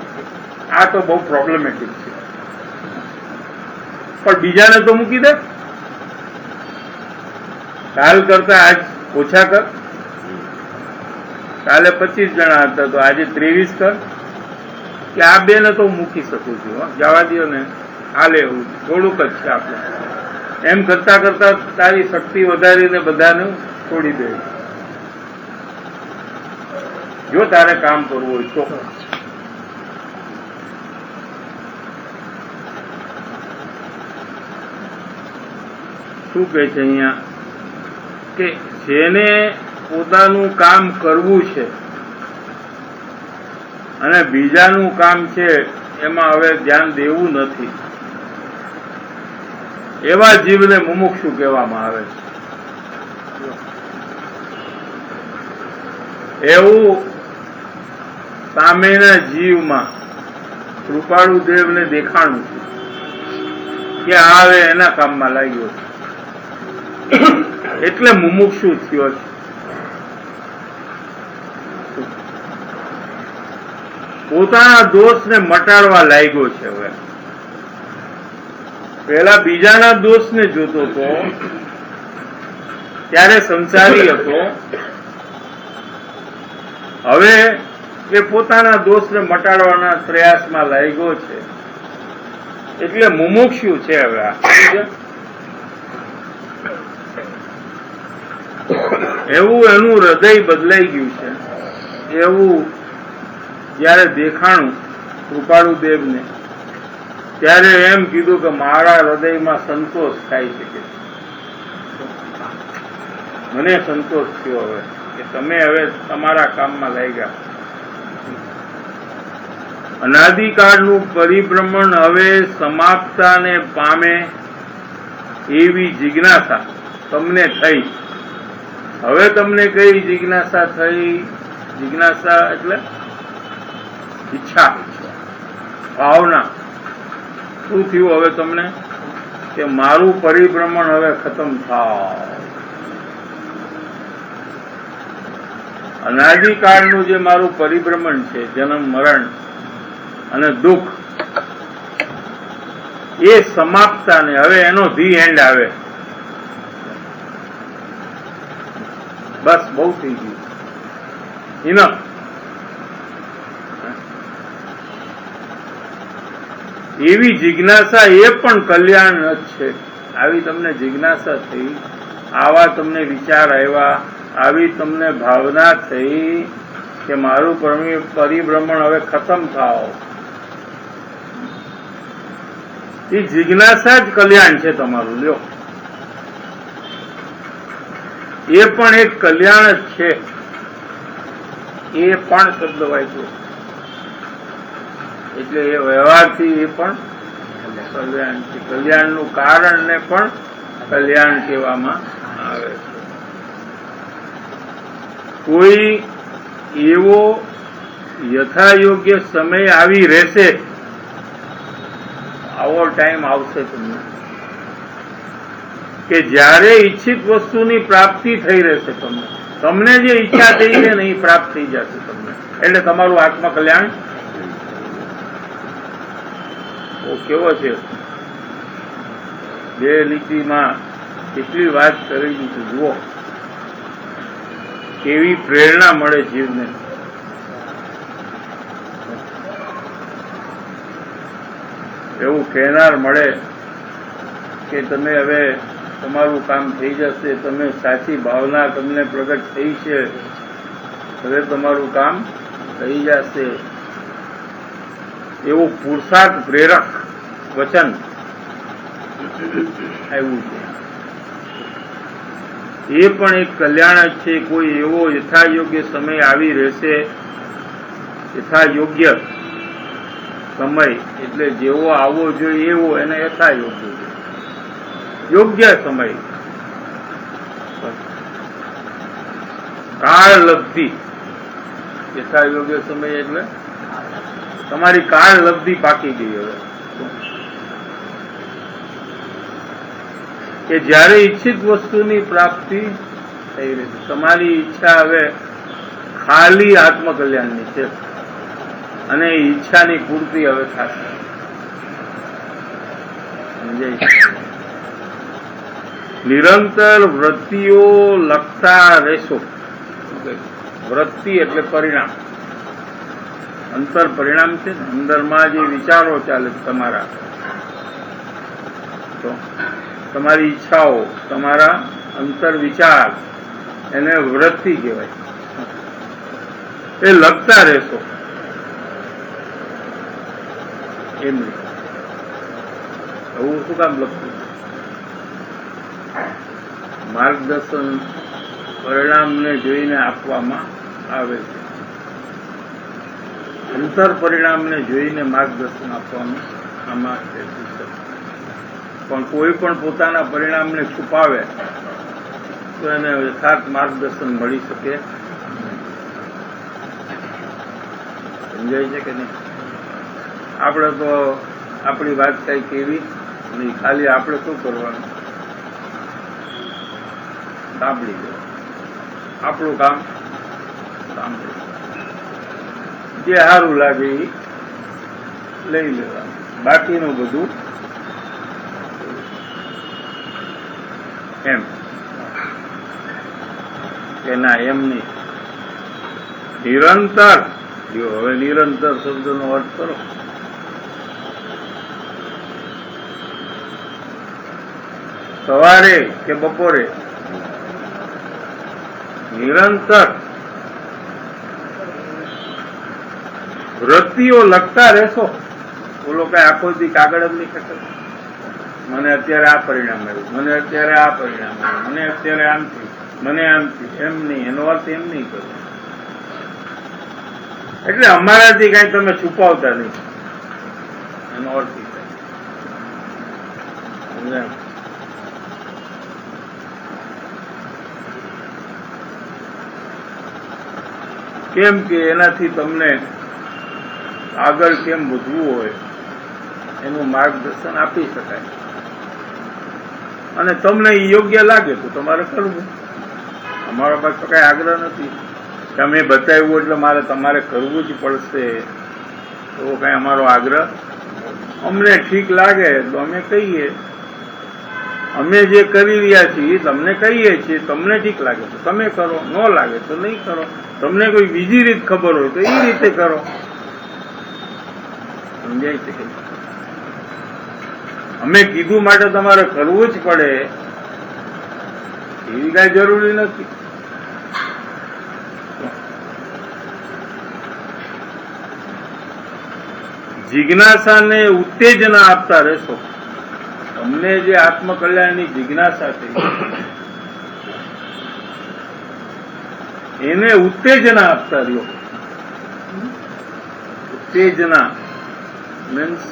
આ તો બહુ પ્રોબ્લેમેટિક છે. પણ બીજાને તો મૂકી દે. કાલ કરતા આજ ઓછા કર. કાલે 25 જણા હતા તો આજે 23 કર. કે આ બે ને તો મૂકી શકું છું, જવા દો ને, હાલે એવું થોડુંક જ છે આપણે. એમ કરતા કરતા તારી શક્તિ વધારીને બધાને છોડી દે, જો તારે કામ કરવું હોય તો. શું કહે છે અહીંયા કે જેને પોતાનું કામ કરવું છે અને બીજાનું કામ છે એમાં હવે ધ્યાન દેવું નથી, એવા જીવને મુમુક્ષુ કહેવામાં આવે છે. એવું સામેના જીવમાં કૃપાળુ દેવને દેખાણું કે આ હવે એના કામમાં લાગ્યો છે, એટલે મુમુક્ષુ થયો છે. પોતાના દોષને મટાડવા લાગ્યો છે. હવે પેલા બીજાના દોષને જોતો હતો ત્યારે સંસારી હતો, હવે એ પોતાના દોષને મટાડવાના પ્રયાસમાં લાગ્યો છે, એટલે મુમુક્ષુ છે. હવે એવું એનું હૃદય બદલાઈ ગયું છે. એવું જયારે દેખાણું કૃપાળુ દેવને ત્યારે એમ કીધું કે મારા હૃદયમાં સંતોષ થાય છે, કે મને સંતોષ થયો હવે કે તમે હવે તમારા કામમાં લાગ્યા. અનાદિકાળનું પરિભ્રમણ હવે સમાપ્તાને પામે એવી જિજ્ઞાસા તમને થઈ. હવે તમને કઈ જિજ્ઞાસા થઈ? જિજ્ઞાસા એટલે ઈચ્છા, ભાવના. શું થયું હવે તમને? કે મારું પરિભ્રમણ હવે ખતમ થાય. અનાદિકાળનું જે મારું પરિભ્રમણ છે, જન્મ મરણ અને દુઃખ, એ સમાપ્તા ને હવે એનો ધી એન્ડ આવે. બસ બહુ થઈ ગયું, ઇનફ. એવી જિજ્ઞાસા એ પણ કલ્યાણ જ છે. આવી તમને જિજ્ઞાસા થઈ, આવા તમને વિચાર આવ્યા, આવી તમને ભાવના થઈ કે મારું પરિભ્રમણ હવે ખતમ થાવ. એ જિજ્ઞાસા જ કલ્યાણ છે તમારું. લ્યો, એ પણ એક કલ્યાણ જ છે. એ પણ શબ્દ વાંચ્યો એટલે એ વ્યવહારથી એ પણ કલ્યાણ છે. કલ્યાણનું કારણને પણ કલ્યાણ કહેવામાં આવે છે. કોઈ એવો યથાયોગ્ય સમય આવી રહેશે, આવો ટાઈમ આવશે તમને કે જ્યારે ઈચ્છિત વસ્તુની પ્રાપ્તિ થઈ રહેશે. તમને જે ઈચ્છા થઈ છે ને એ પ્રાપ્ત થઈ જશે તમને, એટલે તમારું આત્મકલ્યાણ કેવો છે. બે લીટીમાં કેટલી વાત કરી દીધી. જુઓ કેવી પ્રેરણા મળે જીવને. એવું કહેનાર મળે કે તમે હવે તમારું કામ થઈ જશે, તમે સાચી ભાવના તમને પ્રગટ થઈ છે, હવે તમારું કામ થઈ જશે, એવું પુરુષાર્થ પ્રેરક વચન આવ્યું છે. એ પણ એક કલ્યાણ જ છે. કોઈ એવો યથાયોગ્ય સમય આવી રહેશે. યથાયોગ્ય સમય એટલે જેવો આવવો જોઈએ એવો, એને યથાયોગ્ય, યોગ્ય સમય. કાળ લબ્ધિ. યથાયોગ્ય સમય એટલે તમારી કાળ લબ્ધિ પાકી ગઈ. હવે કે જ્યારે ઈચ્છિત વસ્તુની પ્રાપ્તિ થઈ રહી છે, તમારી ઈચ્છા હવે ખાલી આત્મકલ્યાણની છે અને ઈચ્છાની પૂર્તિ હવે થશે. નિરંતર વૃત્તિઓ લખતા રહેશો. વૃત્તિ એટલે પરિણામ, અંતર પરિણામ છે. અંદરમાં જે વિચારો ચાલે તમારા, તો તમારી ઈચ્છાઓ, તમારા અંતર વિચાર, એને વૃત્તિ કહેવાય. એ લખતા રહેશો. એમ એવું શું કામ લખતું? માર્ગદર્શન પરિણામને જોઈને આપવામાં આવે છે. અંતર પરિણામને જોઈને માર્ગદર્શન આપવાનું આમાં છે. પણ કોઈ પણ પોતાના પરિણામને છુપાવે તો એને યથાર્થ માર્ગદર્શન મળી શકે. સમજાય છે કે નહીં? આપણે તો આપણી વાત કઈ કેવી નહીં, ખાલી આપણે શું કરવાનું, સાંભળી લેવાનું, આપણું કામ સાંભળી, જે સારું લાગે એ લઈ લેવાનું, બાકીનું બધું એમ કે ના એમ નહીં. નિરંતર હવે નિરંતર શબ્દનો અર્થ કરો. સવારે કે બપોરે નિરંતર વૃત્તિઓ લખતા રહેશો. બોલો કઈ આખો દી કાગળ જ નહીં ખતર, મને અત્યારે આ પરિણામ આવ્યું, મને અત્યારે આ પરિણામ આવ્યું, મને અત્યારે આમ થયું, મને આમ થયું, એમ નહીં. એનો અર્થ એમ નહીં કરો. એટલે અમારાથી કઈ તમે છુપાવતા નહીં, એનો અર્થ એ થાય. કેમ કે એનાથી તમને આગળ કેમ વધવું હોય એનું માર્ગદર્શન આપી શકાય, અને તમને યોગ્ય લાગે તો તમારે કરવું. અમારા પાસે કઈ આગ્રહ નથી કે અમે બતાવ્યું એટલે મારે તમારે કરવું જ પડશે, એવો કઈ અમારો આગ્રહ. અમને ઠીક લાગે તો અમે કહીએ, અમે જે કરી રહ્યા છીએ તમને કહીએ છીએ, તમને ઠીક લાગે તો તમે કરો, ન લાગે તો નહીં કરો. તમને કોઈ બીજી રીત ખબર હોય તો એ રીતે કરો. સમજાય છે કે અમે કીધું માટે તમારે કરવું જ પડે એવી કઈ જરૂરી નથી. જિજ્ઞાસાને ઉત્તેજના આપતા રહેશો. તમને જે આત્મકલ્યાણની જિજ્ઞાસા થઈ એને ઉત્તેજના આપતા રહ્યો. ઉત્તેજના મીન્સ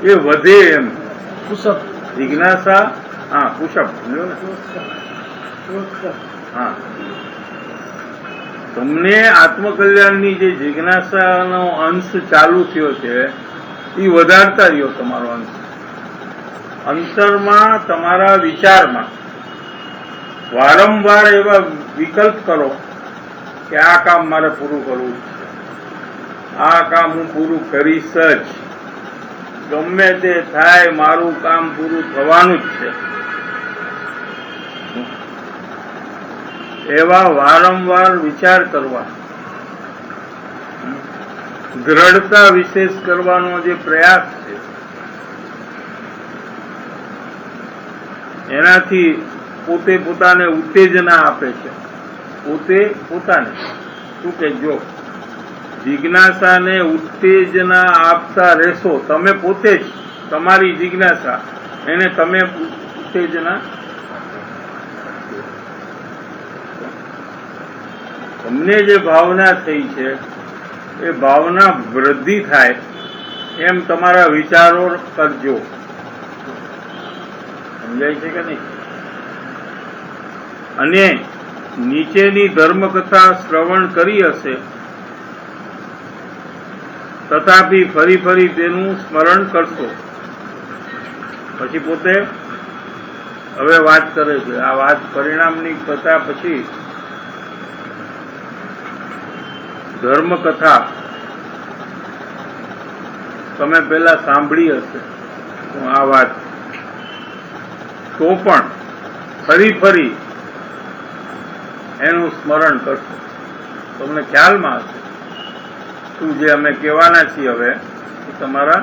એ વધે એમ. જિજ્ઞાસા, હા પુષપ, હા તમને આત્મકલ્યાણની જે જિજ્ઞાસાનો અંશ ચાલુ થયો છે એ વધારતા રહ્યો. તમારો અંશ અંતરમાં, તમારા વિચારમાં વારંવાર એવા વિકલ્પ કરો કે આ કામ મારે પૂરું કરવું છે, આ કામ હું પૂરું કરીશ જ, ગમે તે થાય મારું કામ પૂરું થવાનું જ છે. એવા વારંવાર વિચાર કરવા, દ્રઢતા વિશેષ કરવાનો જે પ્રયાસ છે એનાથી પોતે પોતાને ઉત્તેજના આપે છે. પોતે પોતાને શું કે જો જિજ્ઞાસાને ઉત્તેજના આપતા રહેશો, તમે પોતે જ તમારી જિજ્ઞાસા એને તમે ઉત્તેજના, તમને જે ભાવના થઈ છે એ ભાવના વૃદ્ધિ થાય એમ તમારા વિચારો કરજો. સમજાય છે કે નહીં? અને નીચેની ધર્મકથા શ્રવણ કરી હશે તથાપી ફરી ફરી તેનું સ્મરણ કરશો. પછી પોતે હવે વાત કરે છે, આ વાત પરિણામની કથા પછી ધર્મકથા તમે પેલા સાંભળી હશે આ વાત, તો પણ ફરી ફરી એનું સ્મરણ કરશો. તમને ખ્યાલમાં હશે શું જે અમે કહેવાના છીએ હવે એ તમારા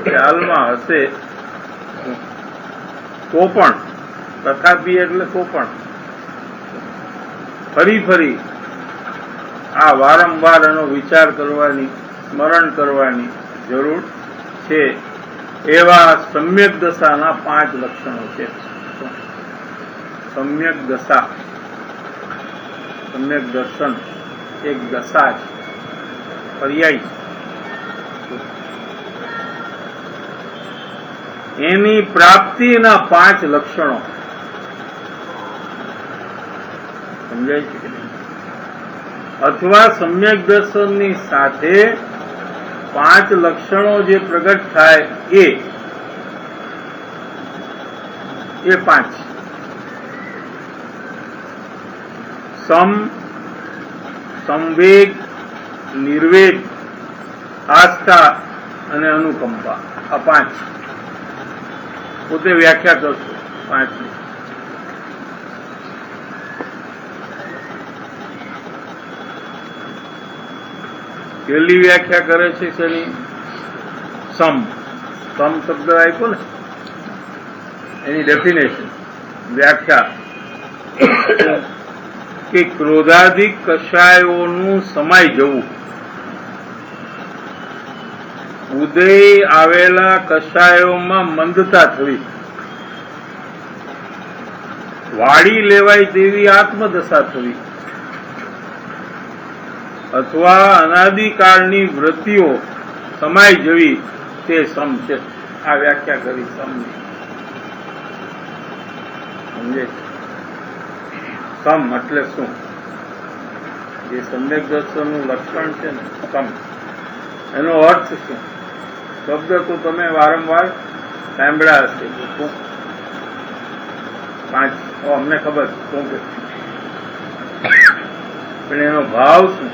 ખ્યાલમાં હશે. તો પણ તથાપી એટલે તો પણ ફરી ફરી આ વારંવાર એનો વિચાર કરવાની, સ્મરણ કરવાની જરૂર છે. એવા સમ્યક દશાના 5 લક્ષણો છે. સમ્યક દશા, સમ્યક દર્શન એક દશા છે, પર્યાય. એની પ્રાપ્તિના 5 લક્ષણો સમજાય છે કે નહીં? અથવા સમ્યક દર્શનની સાથે 5 લક્ષણો જે પ્રગટ થાય એ 5 સંવેગ, નિર્વેગ, આસ્થા અને અનુકંપા. આ 5 પોતે વ્યાખ્યા કરશો 5ની. પહેલી વ્યાખ્યા કરે છે શેની? સમ શબ્દ આપ્યો ને એની ડેફિનેશન વ્યાખ્યા કે ક્રોધાધિક કષાયોનું સમાઈ જવું. ઉદય આવેલા કષાયોમાં મંદતા થવી, વાળી લેવાય તેવી આત્મદશા થવી, અથવા અનાદિકાળની વૃત્તિઓ સમાઈ જવી, તે સમ છે. આ વ્યાખ્યા કરી સમની. સમજે? સમ એટલે શું? જે સમ્યક દર્શનનું લક્ષણ છે ને સમ, એનો અર્થ શું? શબ્દ તો તમે વારંવાર સાંભળ્યા હશે. શું 5? અમને ખબર શું કે, પણ એનો ભાવ શું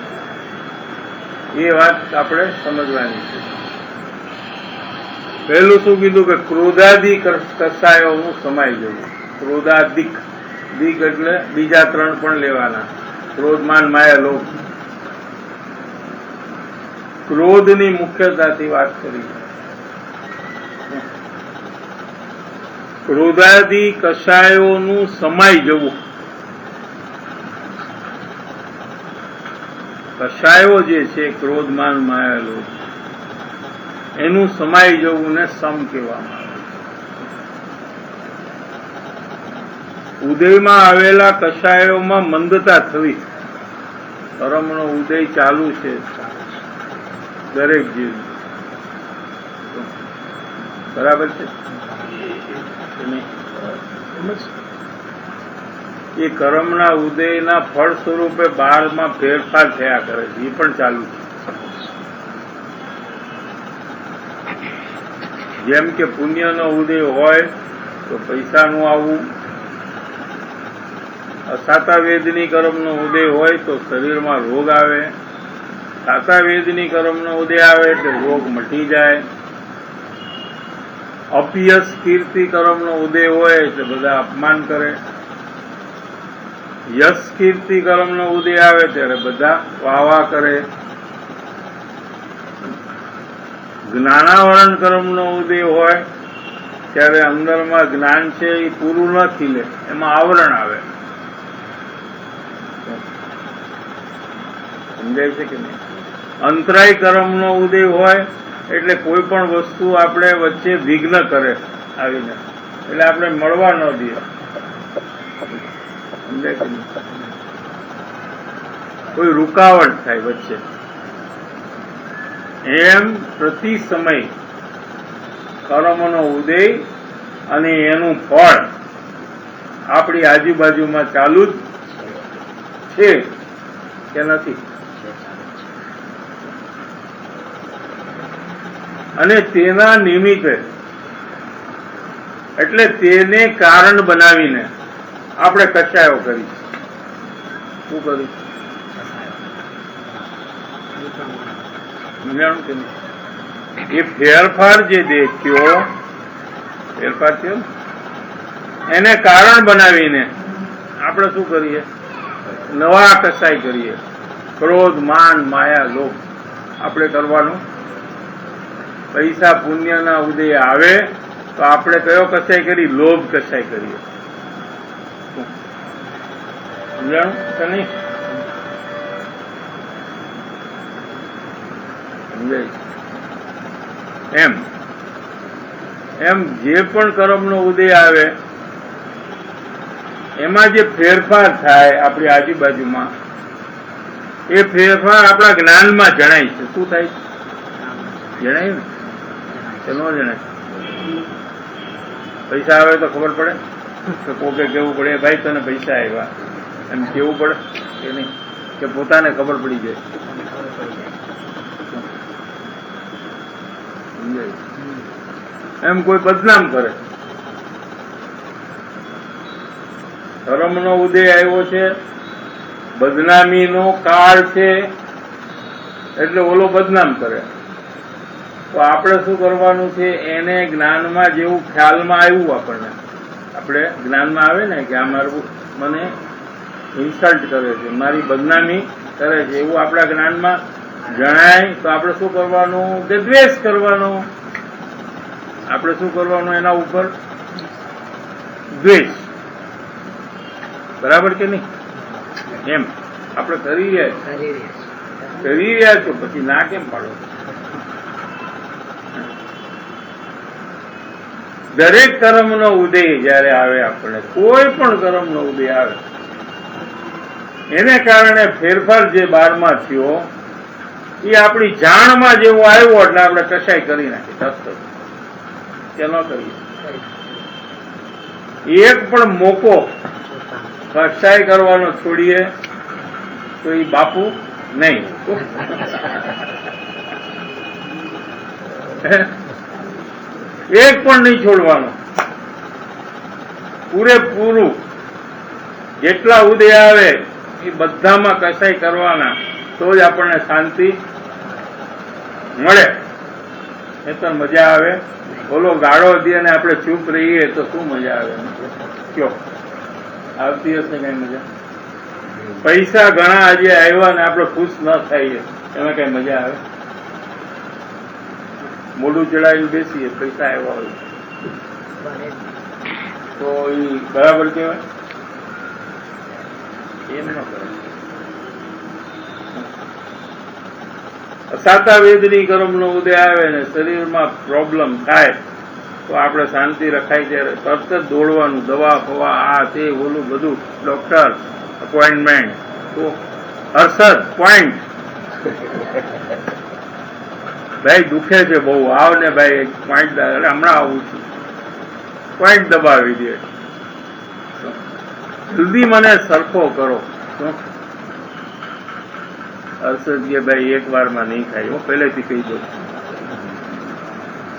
એ વાત આપણે સમજવાની છે. પહેલું શું કીધું કે ક્રોધાદિક કષાયોનું સમાઈ જવું. ક્રોધાદિક, દિક એટલે બીજા 3 પણ લેવાના: ક્રોધ, માન, માયા, લોભ. ક્રોધની મુખ્યતાથી વાત કરી. ક્રોધાદિ કષાયોનું સમાઈ જવું. કષાયો જે છે ક્રોધ, માન, માયા, લોભ, એનું સમાઈ જવું ને સમ કહેવામાં આવે. ઉદયમાં આવેલા કષાયોમાં મંદતા થવી. કર્મનો ઉદય ચાલુ છે દરેક જીવ. બરાબર છે? એ કર્મના ઉદયના ફળ સ્વરૂપે 12માં ફેરફાર થયા કરે છે. એ પણ ચાલુ છે. જેમ કે પુણ્યનો ઉદય હોય તો પૈસાનું આવવું, અસાતા વેદની કર્મનો ઉદય હોય તો શરીરમાં રોગ આવે, સાતા વેદની કર્મનો ઉદય આવે એટલે રોગ મટી જાય, અપયશ કીર્તિ કર્મનો ઉદય હોય એટલે બધા અપમાન કરે, યશ કીર્તિ કર્મનો ઉદય આવે ત્યારે બધા વાવા કરે, જ્ઞાનાવરણ કર્મનો ઉદય હોય ત્યારે અંદરમાં જ્ઞાન છે એ પૂરું ન ખીલે, એમાં આવરણ આવે. સમજાય છે કે નહીં? અંતરાય કર્મનો ઉદય હોય એટલે કોઈ પણ વસ્તુ આપણે વચ્ચે વિઘ્ન કરે આવીને, એટલે આપણે મળવા ન દઈએ. સમજાય કે નહીં? કોઈ રૂકાવટ થાય વચ્ચે. એમ પ્રતિ સમય કર્મનો ઉદય અને એનું ફળ આપણી આજુબાજુમાં ચાલુ જ છે કે નથી? અને તેના નિમિત્તે એટલે તેને કારણ બનાવીને આપણે કચાયો કરી. શું કરી? એ ફેરફાર જે દેખ્યો, ફેરફાર થયો એને કારણ બનાવીને આપણે શું કરીએ? નવા કસાય કરીએ. ક્રોધ, માન, માયા, લોભ આપણે કરવાનું. પૈસા પુણ્યના ઉદય આવે તો આપણે કયો કસાય કરી? લોભ કસાય કરીએ. સમજાણું કે નહીં? સમજાય? એમ જે પણ કર્મનો ઉદય આવે એમાં જે ફેરફાર થાય આપણી આજુબાજુમાં, એ ફેરફાર આપણા જ્ઞાનમાં જણાય છે. શું થાય છે? જણાય ને? કે ન જણાય? પૈસા આવે તો ખબર પડે કે કોકે કેવું પડે ભાઈ તને પૈસા આવ્યા એમ કેવું પડે કે નહીં, કે પોતાને ખબર પડી જાય? એમ કોઈ બદનામ કરે. ધર્મનો ઉદય આવ્યો છે, બદનામીનો કાળ છે, એટલે ઓલો બદનામ કરે. તો આપણે શું કરવાનું છે? એને જ્ઞાનમાં જેવું ખ્યાલમાં આવ્યું આપણને, આપણે જ્ઞાનમાં આવે ને કે આ મારું મને ઇન્સલ્ટ કરે છે, મારી બદનામી કરે છે, એવું આપણા જ્ઞાનમાં જણાય તો આપણે શું કરવાનું? કે દ્વેષ કરવાનો. આપણે શું કરવાનું? એના ઉપર દ્વેષ. બરાબર કે નહીં? એમ આપણે કરી રહ્યા છો, પછી ના કેમ પાડો? દરેક કર્મનો ઉદય જયારે આવે, આપણે કોઈ પણ કર્મનો ઉદય આવે, એને કારણે ફેરફાર જે 12માં થયો એ આપણી જાણમાં જેવો આવ્યો એટલે આપણે કશાય કરી નાખી તરત કે ન કરીએ. એક પણ મોકો કશાય કરવાનો છોડીએ તો એ બાપુ નહીં. એક પણ નહીં છોડવાનું, પૂરેપૂરું. જેટલા ઉદય આવે એ બધામાં કશાય કરવાના, તો જ આપણને શાંતિ મળે. એ તો મજા આવે. બોલો ગાળો દે અને આપણે ચૂપ રહીએ તો શું મજા આવે? કયો આવતી હશે કઈ મજા? પૈસા ઘણા આજે આવ્યા ને આપણે ખુશ ન થઈએ, એમાં કઈ મજા આવે? મોઢું ચડાવીને બેસીએ, પૈસા આવ્યા હોય તો એ બરાબર કહેવાય? એમ ન કરે. સાતા વેદની કર્મનો ઉદય આવે ને શરીરમાં પ્રોબ્લેમ થાય તો આપણે શાંતિ રખાય ત્યારે તરત જ દોડવાનું, દવા ફવા આ તે ઓલું બધું, ડોક્ટર અપોઇન્ટમેન્ટ, તો હર્ષદ પોઈન્ટ, ભાઈ દુખે છે બહુ, આવ ને ભાઈ એક પોઈન્ટ, હમણાં આવું છું, પોઈન્ટ દબાવી દે. જલ્દી મને સરખો કરો. હર્ષદ કે ભાઈ એક વારમાં નહીં થાય, હું પહેલેથી કહી દઉં.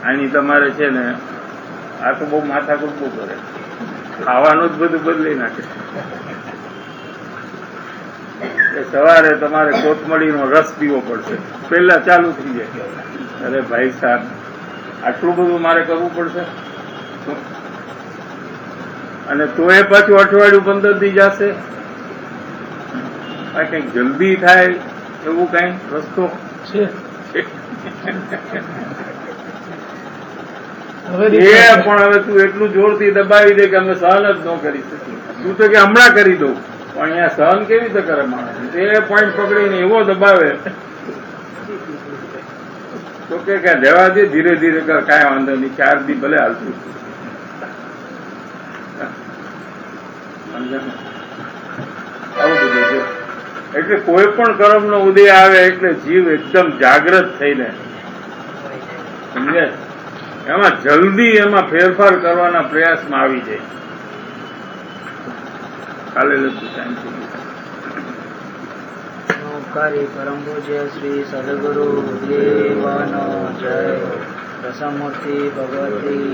આની તમારે છે ને આ તો બહુ માથા કૂટવું કરે, ખાવાનું જ બધું બદલી નાખે. સવારે તમારે કોથમરીનો રસ પીવો પડશે, પહેલા ચાલુ થઈ જાય. અરે ભાઈ સાહેબ, આટલું બધું મારે કરવું પડશે? અને તો એ પાછું અઠવાડિયું 15 દી જશે. આ કંઈક જલ્દી થાય એવું કઈ રસ્તો છે? પણ હવે તું એટલું જોરથી દબાવી દે કે અમે સહન જ ન કરી શકીએ. તું તો કે હમણાં કરી દઉં, પણ અહીંયા સહન કેવી રીતે કરે માણસ? એ પોઈન્ટ પકડીને એવો દબાવે તો કે રહેવા દે, ધીરે ધીરે કર, કાંઈ વાંધો નહીં, 4 દી ભલે હાલતું. આવું બધું છે. એટલે કોઈ પણ કર્મનો ઉદય આવે એટલે જીવ એકદમ જાગ્રત થઈને સમજે, એમાં જલ્દી એમાં ફેરફાર કરવાના પ્રયાસમાં આવી જાય. કાલે લખું શાંતિ. પરમ પૂજ્ય શ્રી સદગુરુ દેવનો જય. દશમૂર્તિ ભગવતી